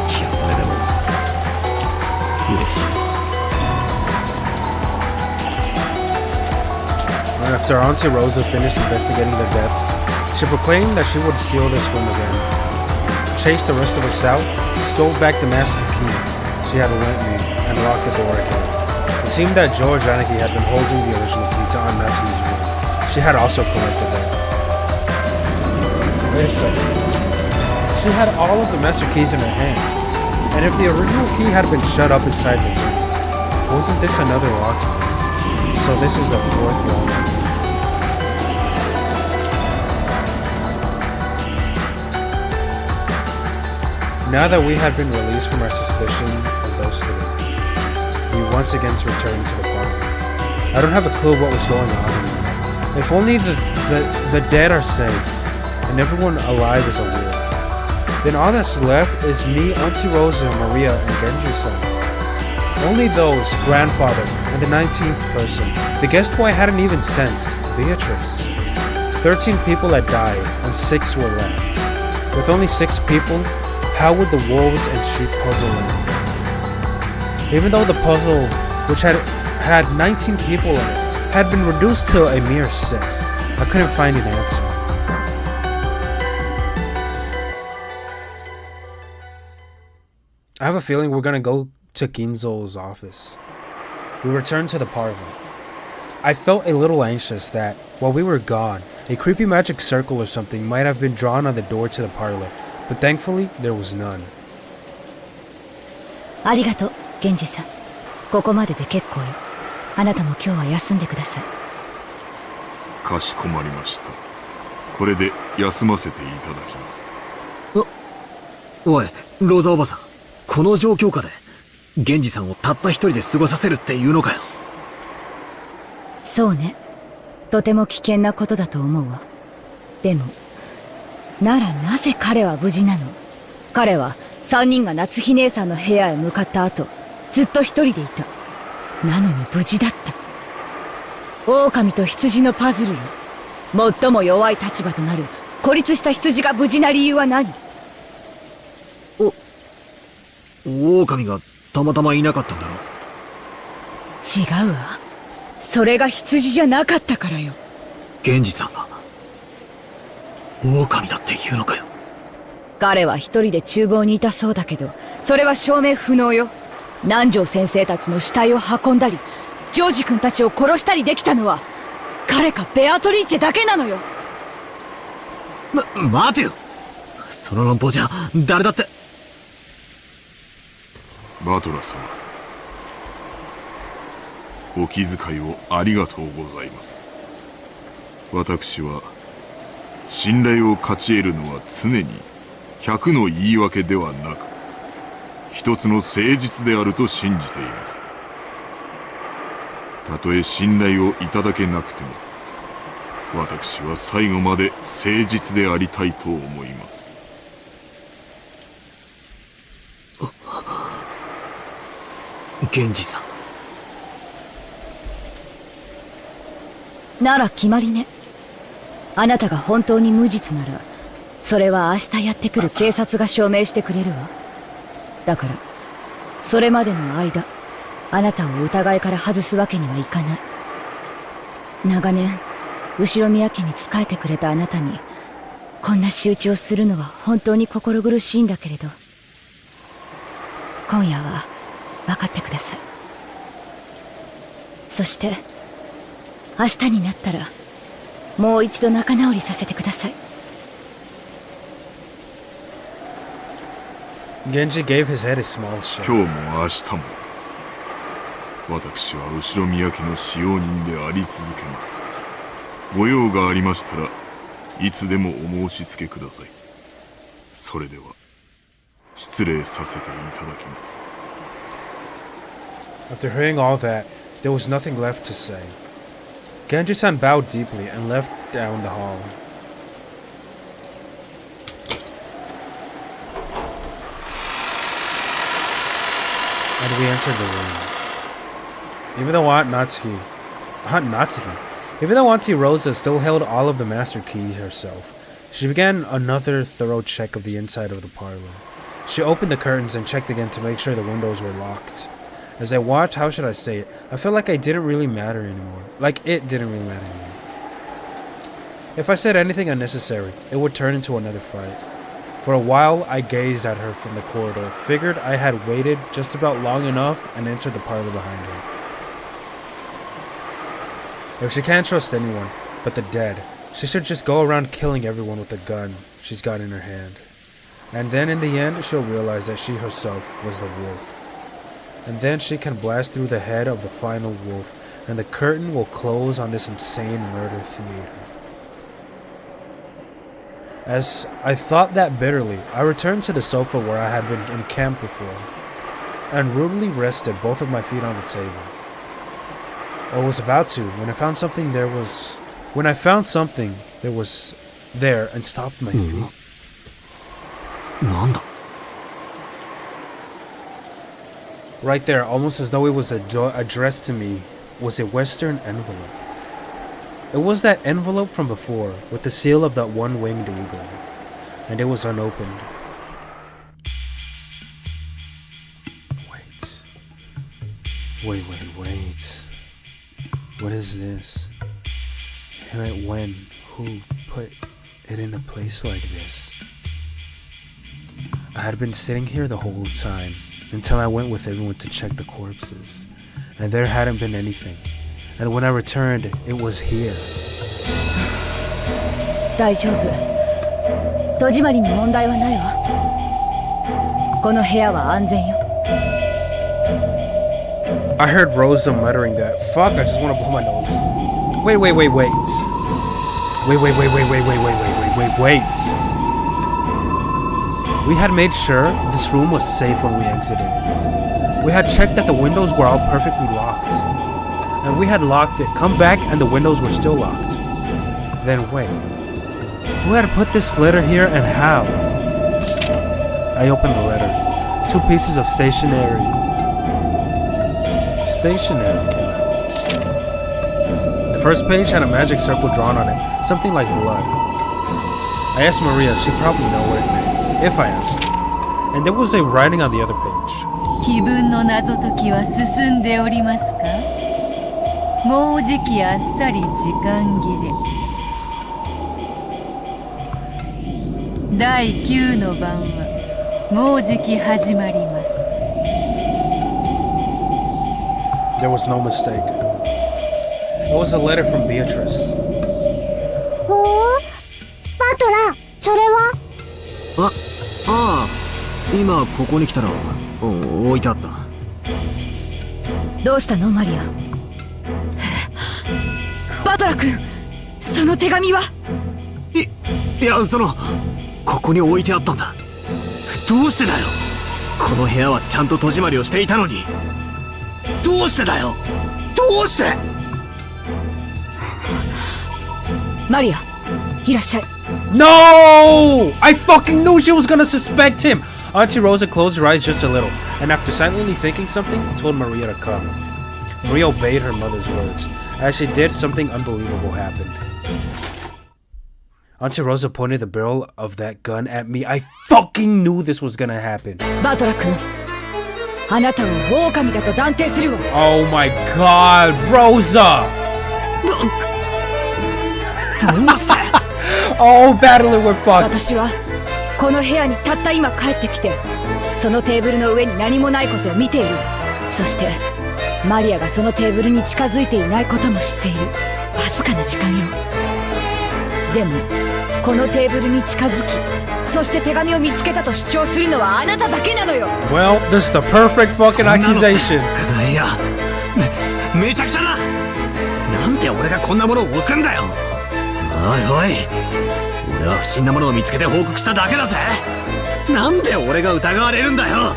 気休めでも嬉しいぞ。After Auntie Rosa finished investigating the deaths, she proclaimed that she would seal this room again, chase the rest of us out, stole back the master key she had lent me, and locked the door again. It seemed that George Anarchy had been holding the original key to Aunt Massey's room. She had also collected that. Wait a second. She had all of the master keys in her hand, and if the original key had been shut up inside the room, wasn't this another locked room? So this is the fourth one. Now that we had been released from our suspicion of those three, we once again returned to the parlor. I don't have a clue what was going on anymore. If only the dead are safe and everyone alive is aware, then all that's left is me, Auntie Rosa, Maria, and Genji-san. Only those, grandfather, and the 19th person, the guest who I hadn't even sensed, Beatrice. 13 people had died, and 6 were left. With only 6 people, how would the wolves and sheep puzzle end? Even though the puzzle, which had 19 people in it, had been reduced to a mere 6, I couldn't find an answer. I have a feeling we're gonna go to Ginzo's office. We returned to the parlor. I felt a little anxious that, while we were gone, a creepy magic circle or something might have been drawn on the door to the parlor, but thankfully, there was none. ありがとう、源氏さん。ここまでで結構よ。あなたも今日は休んでください。かしこまりました。これで休ませていただきます。おい、ローザおばさん。この状況下で、源氏さんをたった一人で過ごさせるっていうのかよ。そうね。とても危険なことだと思うわ。でも、ならなぜ彼は無事なの？彼は3人が夏日姉さんの部屋へ向かった後、ずっと一人でいた。なのに無事だった。狼と羊のパズルよ。最も弱い立場となる孤立した羊が無事な理由は何？狼がたまたまいなかったんだろ。違うわ。それが羊じゃなかったからよ。源氏さんが狼だって言うのかよ。彼は一人で厨房にいたそうだけど、それは証明不能よ。南條先生たちの死体を運んだり、ジョージ君たちを殺したりできたのは、彼かベアトリーチェだけなのよ。待てよ。その論法じゃ誰だって。バトラ様、お気遣いをありがとうございます。私は信頼を勝ち得るのは常に100の言い訳ではなく一つの誠実であると信じています。たとえ信頼をいただけなくても私は最後まで誠実でありたいと思います。源氏さん。なら決まりね。あなたが本当に無実なら、それは明日やってくる警察が証明してくれるわ。だから、それまでの間、あなたを疑いから外すわけにはいかない。長年、後宮家に仕えてくれたあなたに、こんな仕打ちをするのは本当に心苦しいんだけれど、今夜は分かってください。そして、明日になったら、もう一度仲直りさせてください。Genji gave his head a small shake. 今日も明日も私は後宮家の使用人であり続けます。ご用がありましたらいつでもお申し付けください。それでは失礼させていただきます。 After hearing all that, there was nothing left to say. Genji-san bowed deeply and left down the hall. And we entered the room. Even though Even though Auntie Rosa still held all of the master keys herself, she began another thorough check of the inside of the parlor. She opened the curtains and checked again to make sure the windows were locked. As I watched, how should I say it? I felt like it didn't really matter anymore. If I said anything unnecessary, it would turn into another fight. For a while, I gazed at her from the corridor, figured I had waited just about long enough, and entered the parlor behind her. If she can't trust anyone but the dead, she should just go around killing everyone with the gun she's got in her hand. And then in the end, she'll realize that she herself was the wolf. And then she can blast through the head of the final wolf, and the curtain will close on this insane murder theater. As I thought that bitterly, I returned to the sofa where I had been encamped before, and rudely rested both of my feet on the table. Or was about to, when I found something there was there and stopped my feet. Right there, almost as though it was addressed to me, was a Western envelope. It was that envelope from before, with the seal of that one-winged eagle, and it was unopened. Wait. What is this? When? Who put it in a place like this? I had been sitting here the whole time, until I went with everyone to check the corpses, and there hadn't been anything. And when I returned, it was here. 大丈夫。戸締まりに問題はないわ。この部屋は安全よ。I heard Rosa muttering that. Fuck, I just want to blow my nose. Wait. We had made sure this room was safe when we exited. We had checked that the windows were all perfectly locked. And we had locked it, come back, and the windows were still locked. Then wait. Who had put this letter here and how? I opened the letter. 2 pieces of stationery. The first page had a magic circle drawn on it, something like blood. I asked Maria, she'd probably know what it meant, if I asked her. And there was a writing on the other page. 気分の謎解きは進んでおりますか？もうじきあっさり時間切れ。第9の番はもうじき始まります。There was no mistake. It was a letter from Beatrice. ほう、バトラー、それは？ああ、今ここに来たら置いてあった。どうしたのマリア？バトラ君、その手紙は？いや、ここに置いてあったんだ。どうしてだよ。この部屋はちゃんと戸締まりをしていたのに。どうしてだよ。どうして。マリア、いらっしゃい。No! I fucking knew she was gonna suspect him! Auntie Rosa closed her eyes just a little, and after silently thinking something, told Maria to come. Maria obeyed her mother's words. As she did, something unbelievable happened. Auntie Rosa pointed the barrel of that gun at me. I fucking knew this was gonna happen. バトラ君、あなたを狼だと断定するわ。Oh my god, Rosa! どうしてOh, battling with fucked. 私はこの部屋にたった今帰ってきて、そのテーブルの上に何もないことを見ている。そしてマリアがそのテーブルに近づいていないことも知っている。わずかな時間よ。でもこのテーブルに近づき、そして手紙を見つけたと主張するのはあなただけなのよ。 Well, this is the perfect fucking accusation. いや、めちゃくちゃだ。なんで俺がこんなものを置くんだよ。おい、俺は不審なものを見つけて報告しただけだぜ。なんで俺が疑われるんだよ。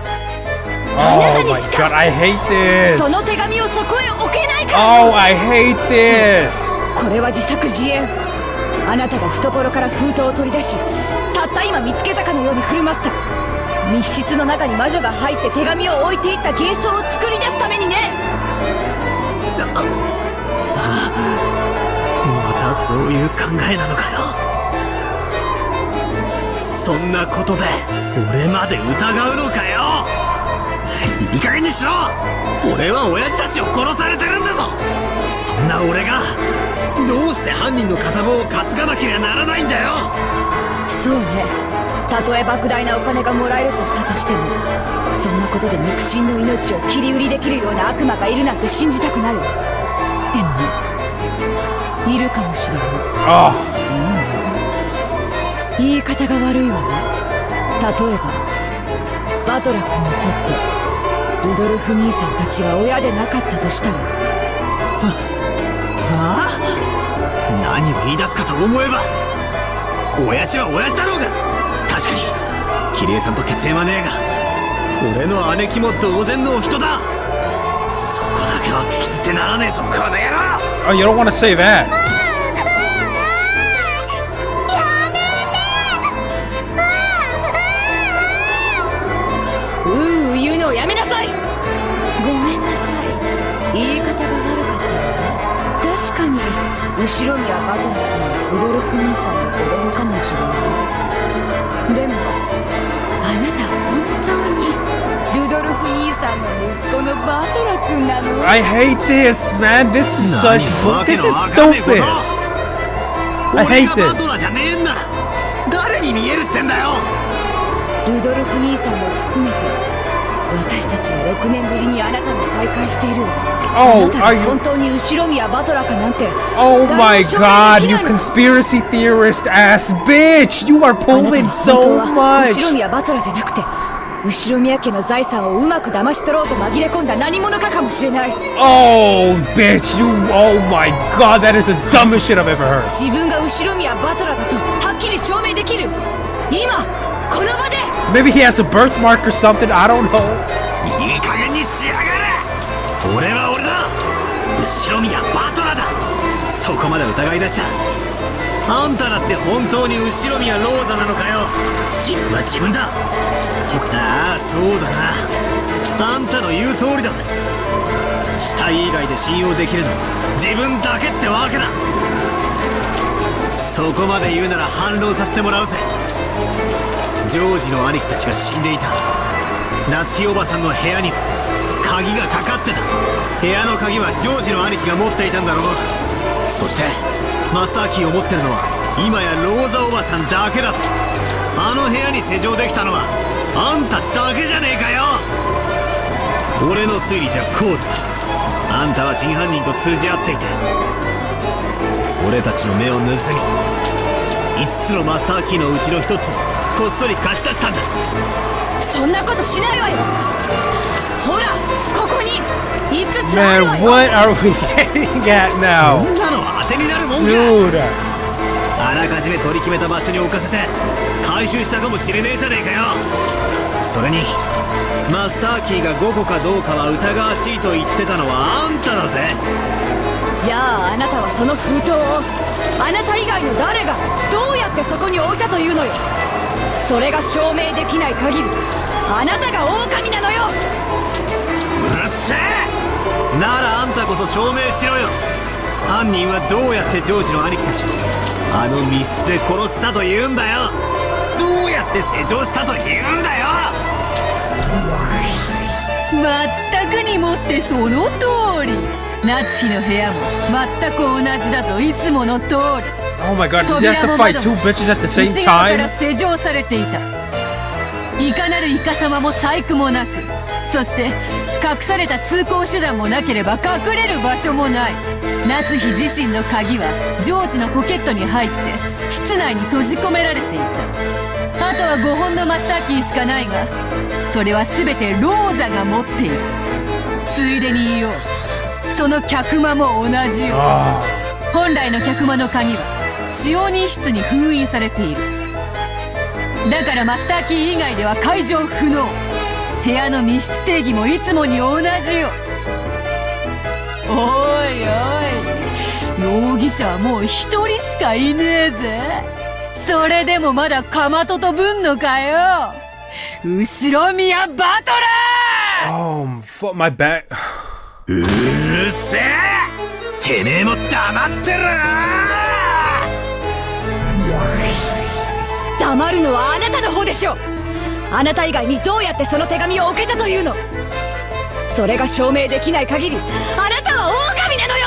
Oh my god, I hate this. その手紙をそこへ置けないから。 Oh, I hate this. これは自作自演。あなたが懐から封筒を取り出し、たった今見つけたかのように振る舞った。密室の中に魔女が入って手紙を置いていった幻想を作り出すためにね。またそういう考えなのかよ。そんなことで俺まで疑うのかよ。いい加減にしろ。俺は親父たちを殺されてるんだぞ。そんな俺がどうして犯人の片棒を担がなければならないんだよ。そうね、たとえ莫大なお金がもらえるとしたとしても、そんなことで肉親の命を切り売りできるような悪魔がいるなんて信じたくないわ。でもね、いるかもしれない。言い方が悪いわね。例えばバトラ君にとってルドルフ兄さんたちが親でなかったとしたら。何を言い出すかと思えば、親父は親父だろうが。確かにキリエさんと血縁はねえが、俺の姉貴も同然のお人だ。そこだけは聞き捨てならねえぞ、この野郎。Oh, you don't want to say that. 言うのをやめなさい。ごめんなさい、言い方が悪かったわね。確かに後ろ宮バトラ君はルドルフ兄さんの子供かもしれない。でもあなた本当にルドルフ兄さんの息子のバトラ君なの？ I hate this, man. This is such this is stupid. I hate this. バトラじゃねえんなら誰に見えるってんだよ。ルドルフ兄さんも含めて私たちは6年ぶりにあなたに再会しているわ。あなたが本当に後ろ宮バトラかなんて。Oh my god, you conspiracy theorist ass bitch! You are pulling so much! 後ろ宮バトラじゃなくて後ろ宮家の財産をうまく騙し取ろうと紛れ込んだ何者かかもしれない。 Oh bitch, you, oh my god, that is the dumbest shit I've ever heard. 自分が後ろ宮バトラだとはっきり証明できる今この場で。 Maybe he has a birthmark or something, I don't know. いい加減にしやがれ。俺は俺だ、後ろ宮バトラだ。そこまで疑い出した。あんただって本当に後ろ宮ローザなのかよ。自分は自分だ。ああそうだな、あんたの言う通りだぜ。死体以外で信用できるのは自分だけってわけだ。そこまで言うなら反論させてもらうぜ。ジョージの兄貴たちが死んでいた夏代おばさんの部屋に鍵がかかってた。部屋の鍵はジョージの兄貴が持っていたんだろう。そしてマスターキーを持ってるのは今やローザおばさんだけだぜ。あの部屋に施錠できたのはあんただけじゃねえかよ。俺の推理じゃこうだ。あんたは真犯人と通じ合っていて俺たちの目を盗み5つのマスターキーのうちの1つをこっそり貸し出したんだ。そんなことしないわよ。ほらここに5つあるわ Man, よ。 what are we getting at そ now? んなの当てになるもんか。 Dude. あらかじめ取り決めた場所に置かせて回収したかもしれねえじゃねえかよ。それにマスターキーが5個かどうかは疑わしいと言ってたのはあんただぜ。じゃああなたはその封筒をあなた以外の誰がどうやってそこに置いたというのよ。それが証明できない限りあなたが狼なのよ。うるせえならあんたこそ証明しろよ。犯人はどうやってジョージの兄貴たちをあの密室で殺したと言うんだよ。どうやって施錠したと言うんだよ。まったくにもってその通り。夏日の部屋も全く同じだぞ、いつもの通り。 Oh my god, does he have to fight two bitches at the same 内側から time? 施錠されていた。いかなるイカ様も細工もなく、そして隠された通行手段もなければ隠れる場所もない。夏日自身の鍵はジョージのポケットに入って室内に閉じ込められていた。あとは5本のマスターキーしかないが、それは全てローザが持っている。ついでに言おう、その客間も同じよ。本来の客間の鍵は使用人室に封印されている。だからマスターキー以外では解錠不能。部屋の密室定義もいつもに同じよ。おいおい、容疑者はもう1人しかいねえぜ。それでもまだかまととぶんのかよ、後ろ宮バトラー。 Oh, fuck my back. うるせえ、てめえも黙ってろ。黙るのはあなたの方でしょう。あなた以外にどうやってその手紙を置けたというの。それが証明できない限りあなたは狼なのよ。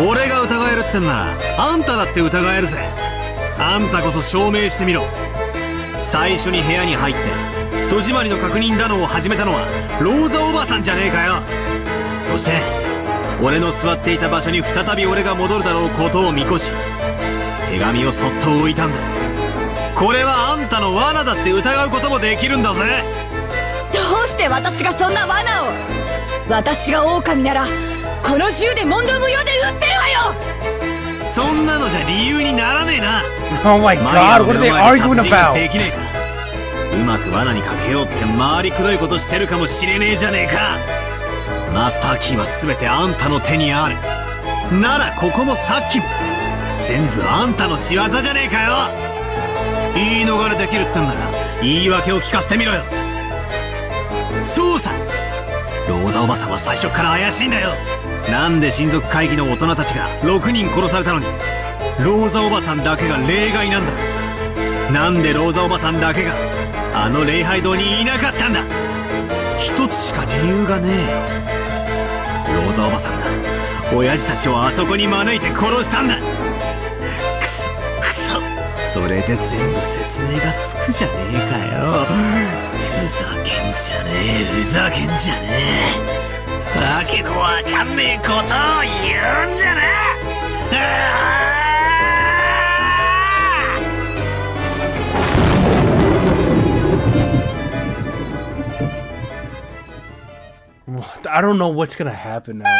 俺が疑えるってんならあんただって疑えるぜ。あんたこそ証明してみろ。最初に部屋に入って戸締まりの確認だのを始めたのはローザおばさんじゃねえかよ。そして俺の座っていた場所に再び俺が戻るだろうことを見越し手紙をそっと置いたんだ。これはあんたの罠だって疑うこともできるんだぜ。どうして私がそんな罠を。私が狼ならこの銃で問答無用で撃ってるわよ。そんなのじゃ理由にならねえな。 Oh my god, what are they arguing about? できねえか。うまく罠にかけようって回りくどいことしてるかもしれねえじゃねえか。マスターキーは全てあんたの手にある。ならここもさっきも全部あんたの仕業じゃねえかよ。言い逃れできるってんなら言い訳を聞かせてみろよ。そうさ、ローザおばさんは最初から怪しいんだよ。なんで親族会議の大人たちが6人殺されたのにローザおばさんだけが例外なんだ。なんでローザおばさんだけがあの礼拝堂にいなかったんだ。一つしか理由がねえよ。ローザおばさんが親父たちをあそこに招いて殺したんだ。くそくそ、それで全部説明がつくじゃねえかよ。ふざけんじゃねえ、ふざけんじゃねえ。わけのわかんねえことを言うんじゃねえ。I don't know what's gonna happen now.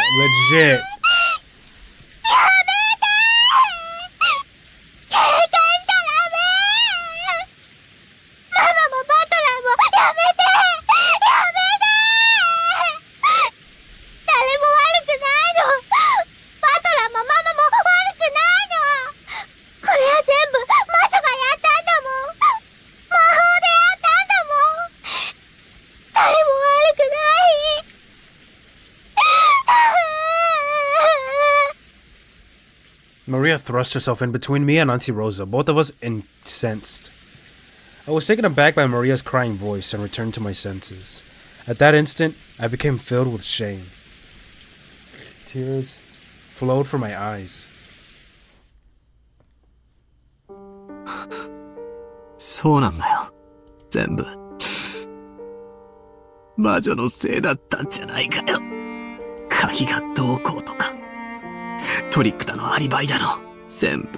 Legit. Maria thrust herself in between me and Auntie Rosa, both of us incensed. I was taken aback by Maria's crying voice and returned to my senses. At that instant, I became filled with shame. Tears flowed from my eyes. そうなんだよ。全部。魔女のせいだったんじゃないかよ。鍵がどうこうとか。トリックだのアリバイだの。全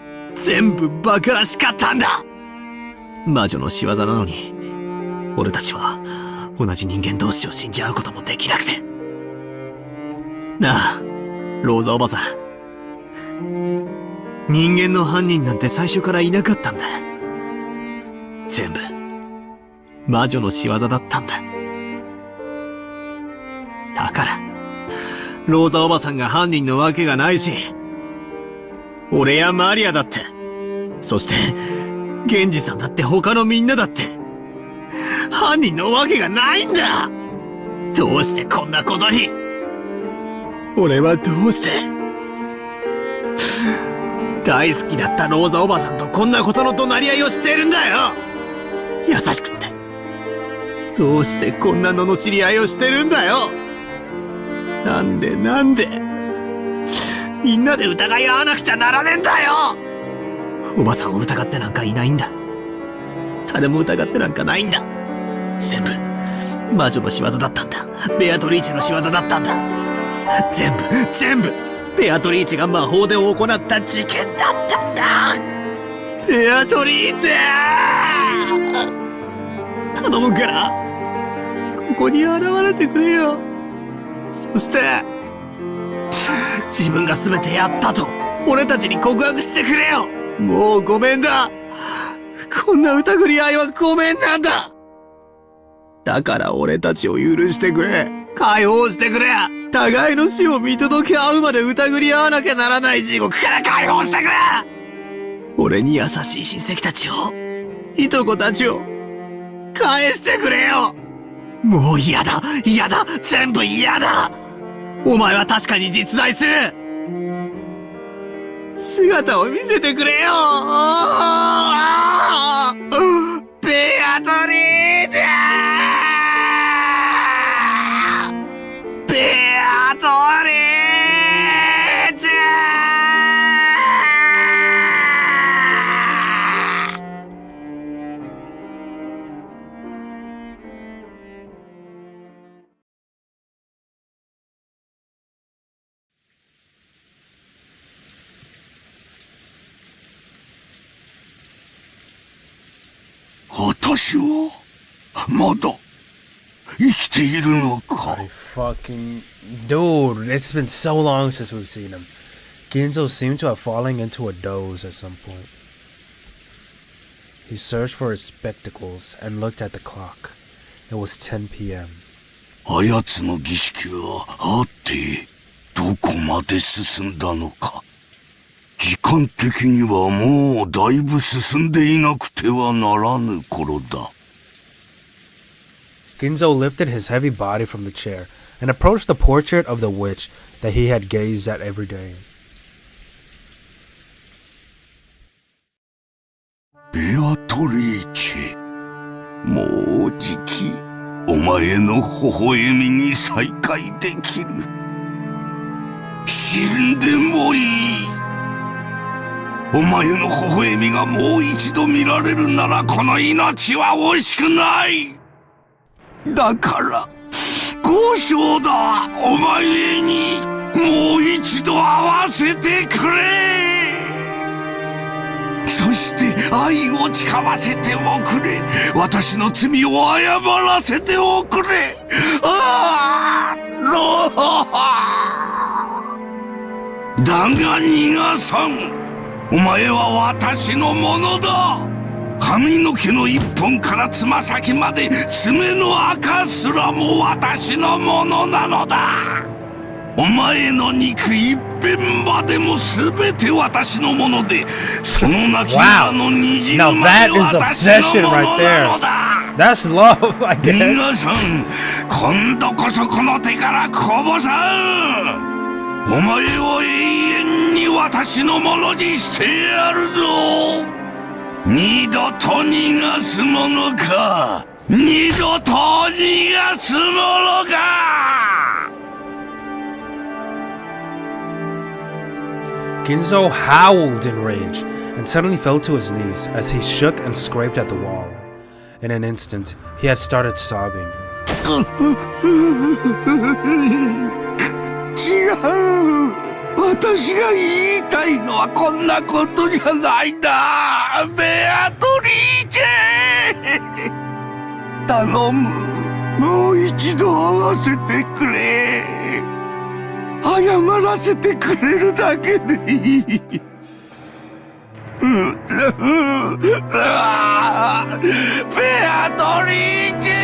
部馬鹿らしかったんだ。魔女の仕業なのに、俺たちは同じ人間同士を信じ合うこともできなくて。なあ、ローザおばさん。人間の犯人なんて最初からいなかったんだ。全部、魔女の仕業だったんだ。だから、ローザおばさんが犯人のわけがないし、俺やマリアだって、そして、ゲンジさんだって他のみんなだって、犯人のわけがないんだ。どうしてこんなことに。俺はどうして、大好きだったローザおばさんとこんなことの隣り合いをしてるんだよ。優しくって。どうしてこんな罵り合いをしてるんだよ。なんでみんなで疑い合わなくちゃならねえんだよ。おばさんを疑ってなんかいないんだ。誰も疑ってなんかないんだ。全部魔女の仕業だったんだ。ベアトリーチェの仕業だったんだ。全部ベアトリーチェが魔法で行った事件だったんだ。ベアトリーチェ、頼むからここに現れてくれよ。そして自分が全てやったと俺たちに告白してくれよ。もうごめんだ。こんな疑り合いはごめんなんだ。だから俺たちを許してくれ。解放してくれ。互いの死を見届け合うまで疑り合わなきゃならない地獄から解放してくれ。俺に優しい親戚たちを、いとこたちを返してくれよ。もう嫌だ、全部嫌だ。お前は確かに実在する。姿を見せてくれよ。ベアトリーチェ、ベアトリーチェ。私はまだ生きているのか。 I fucking dude, it's been so long since we've seen him. Ginzo seemed to have fallen into a doze at some point. He searched for his spectacles and looked at the clock. It was 10 p.m. あやつの儀式はあってどこまで進んだのか。時間的にはもうだいぶ進んでいなくてはならぬ頃だ。Ginzo lifted his heavy body from the chair and approached the portrait of the witch that he had gazed at every day. ベアトリーチェ、もうじきお前の微笑みに再会できる。死んでもいい。お前の微笑みがもう一度見られるならこの命は惜しくない。だから交渉だ。お前にもう一度会わせてくれ。そして愛を誓わせておくれ。私の罪を謝らせておくれ。だが逃がさん。お前は私のものだ。髪の毛の一本からつま先まで爪の赤すらも私のものなのだ。お前の肉一片までも全て私のもので、その亡き者の虹のまで私のものなのだ。That's love, I guess. 皆さん、今度こそこの手からこぼさん。お前を永遠に私のものにしてやるぞ。二度と逃がすものか。二度と逃がすものか。Ginzo howled in rage and suddenly fell to his knees as he shook and scraped at the wall. In an instant, he had started sobbing. 違う。私が言いたいのはこんなことじゃないんだ。ベアトリーチェ。頼む。もう一度会わせてくれ。謝らせてくれるだけでいい。ベアトリーチェ。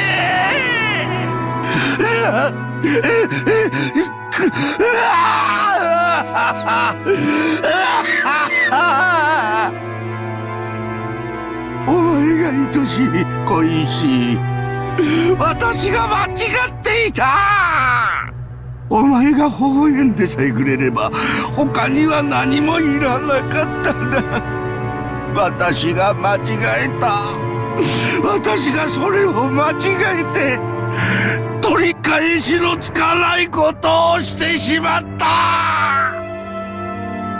お前が愛しい恋しい。私が間違っていた。お前が微笑んでさえくれれば他には何もいらなかったんだ。私が間違えた。私がそれを間違えて取り返しのつかないことをしてしまった。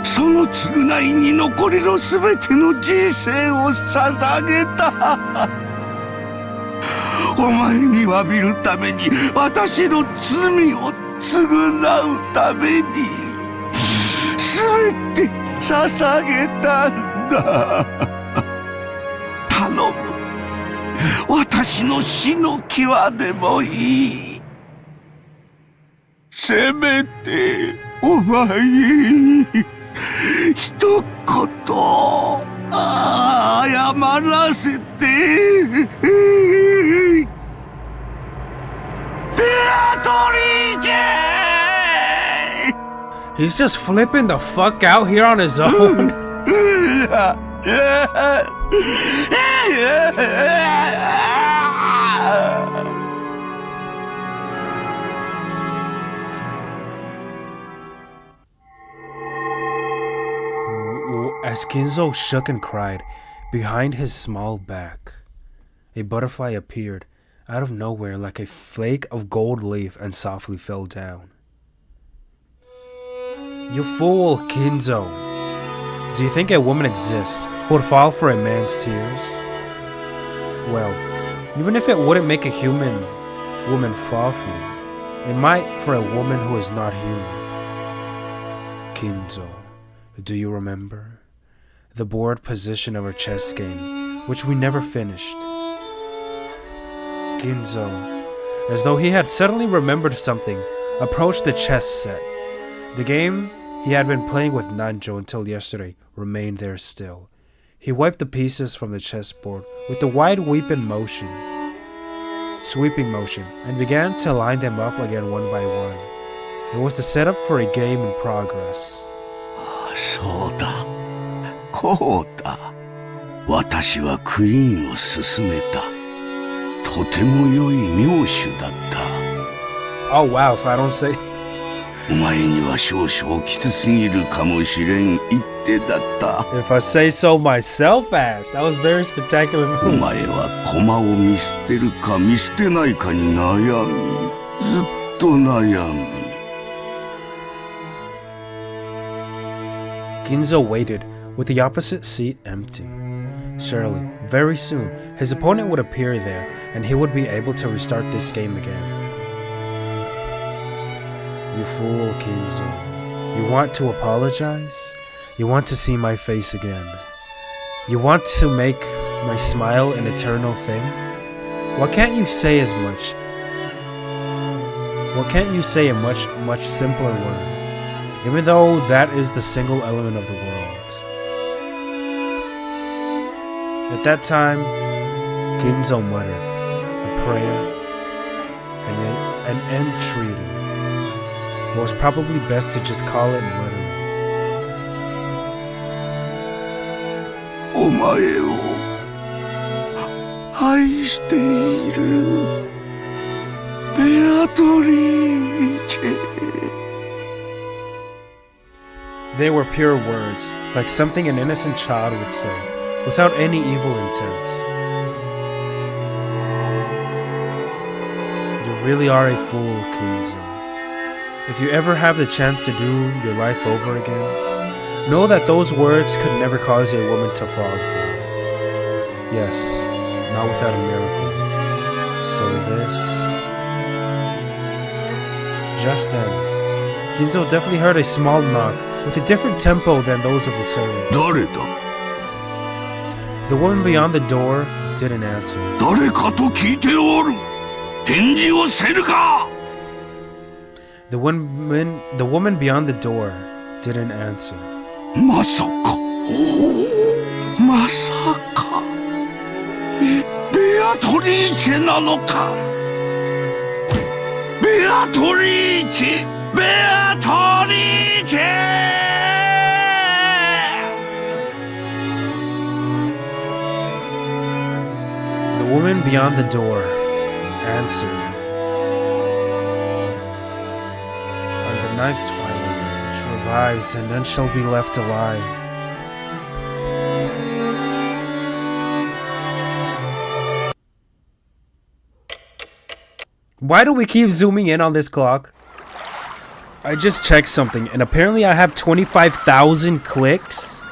その償いに残りの全ての人生を捧げた。お前に詫びるために、私の罪を償うために全て捧げたんだ。頼む。私の死の際でもいい。せめてお前に一言謝らせて。ベアトリーチェ。 He's just flipping the fuck out here on his own. As Ginzo shook and cried, behind his small back, a butterfly appeared out of nowhere like a flake of gold leaf and softly fell down. You fool, Ginzo! Do you think a woman exists who would fall for a man's tears? Well, even if it wouldn't make a human woman fall for you, it might for a woman who is not human. Ginzo, do you remember? The board position of our chess game, which we never finished. Ginzo, as though he had suddenly remembered something, approached the chess set. The game he had been playing with Nanjo until yesterday remained there still. He wiped the pieces from the chessboard with a wide sweeping motion, and began to line them up again one by one. It was the setup for a game in progress. そうだ。こうだ。私はクイーンを勧めた。とても良い名手だった。Oh wow, if I don't say... お前には少々きつすぎるかもしれん一手だった。If I say so myself, asked. That was very spectacular. お前は駒を見捨てるか見捨てないかに悩み、ずっと悩み。Ginzo waited, with the opposite seat empty. Surely, very soon, his opponent would appear there, and he would be able to restart this game again. You fool, Ginzo. You want to apologize? You want to see my face again? You want to make my smile an eternal thing? Why can't you say as much? Why can't you say a much simpler word? Even though that is the single element of the world. At that time, Ginzo muttered a prayer and an entreaty. It was probably best to just call it muttering. お前を愛しているベアトリーチェ。They were pure words, like something an innocent child would say, without any evil intents. You really are a fool, Ginzo. If you ever have the chance to do your life over again, know that those words could never cause a woman to fall for you. Yes, not without a miracle. So this... Just then, Ginzo definitely heard a small knock with a different tempo than those of the servants. 誰だ? The woman beyond the door didn't answer. 誰かと聞いておる。返事をせるか? The woman beyond the door didn't answer. まさか。まさか。ベアトリーチェなのか。ベアトリーチェ。ベアトリーチェ。The woman beyond the door answered. On the ninth twilight, the witch revives, and none shall be left alive. Why do we keep zooming in on this clock? I just checked something, and apparently I have 25,000 clicks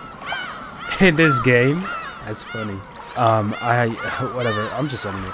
in this game. That's funny. Whatever, I'm just ending it.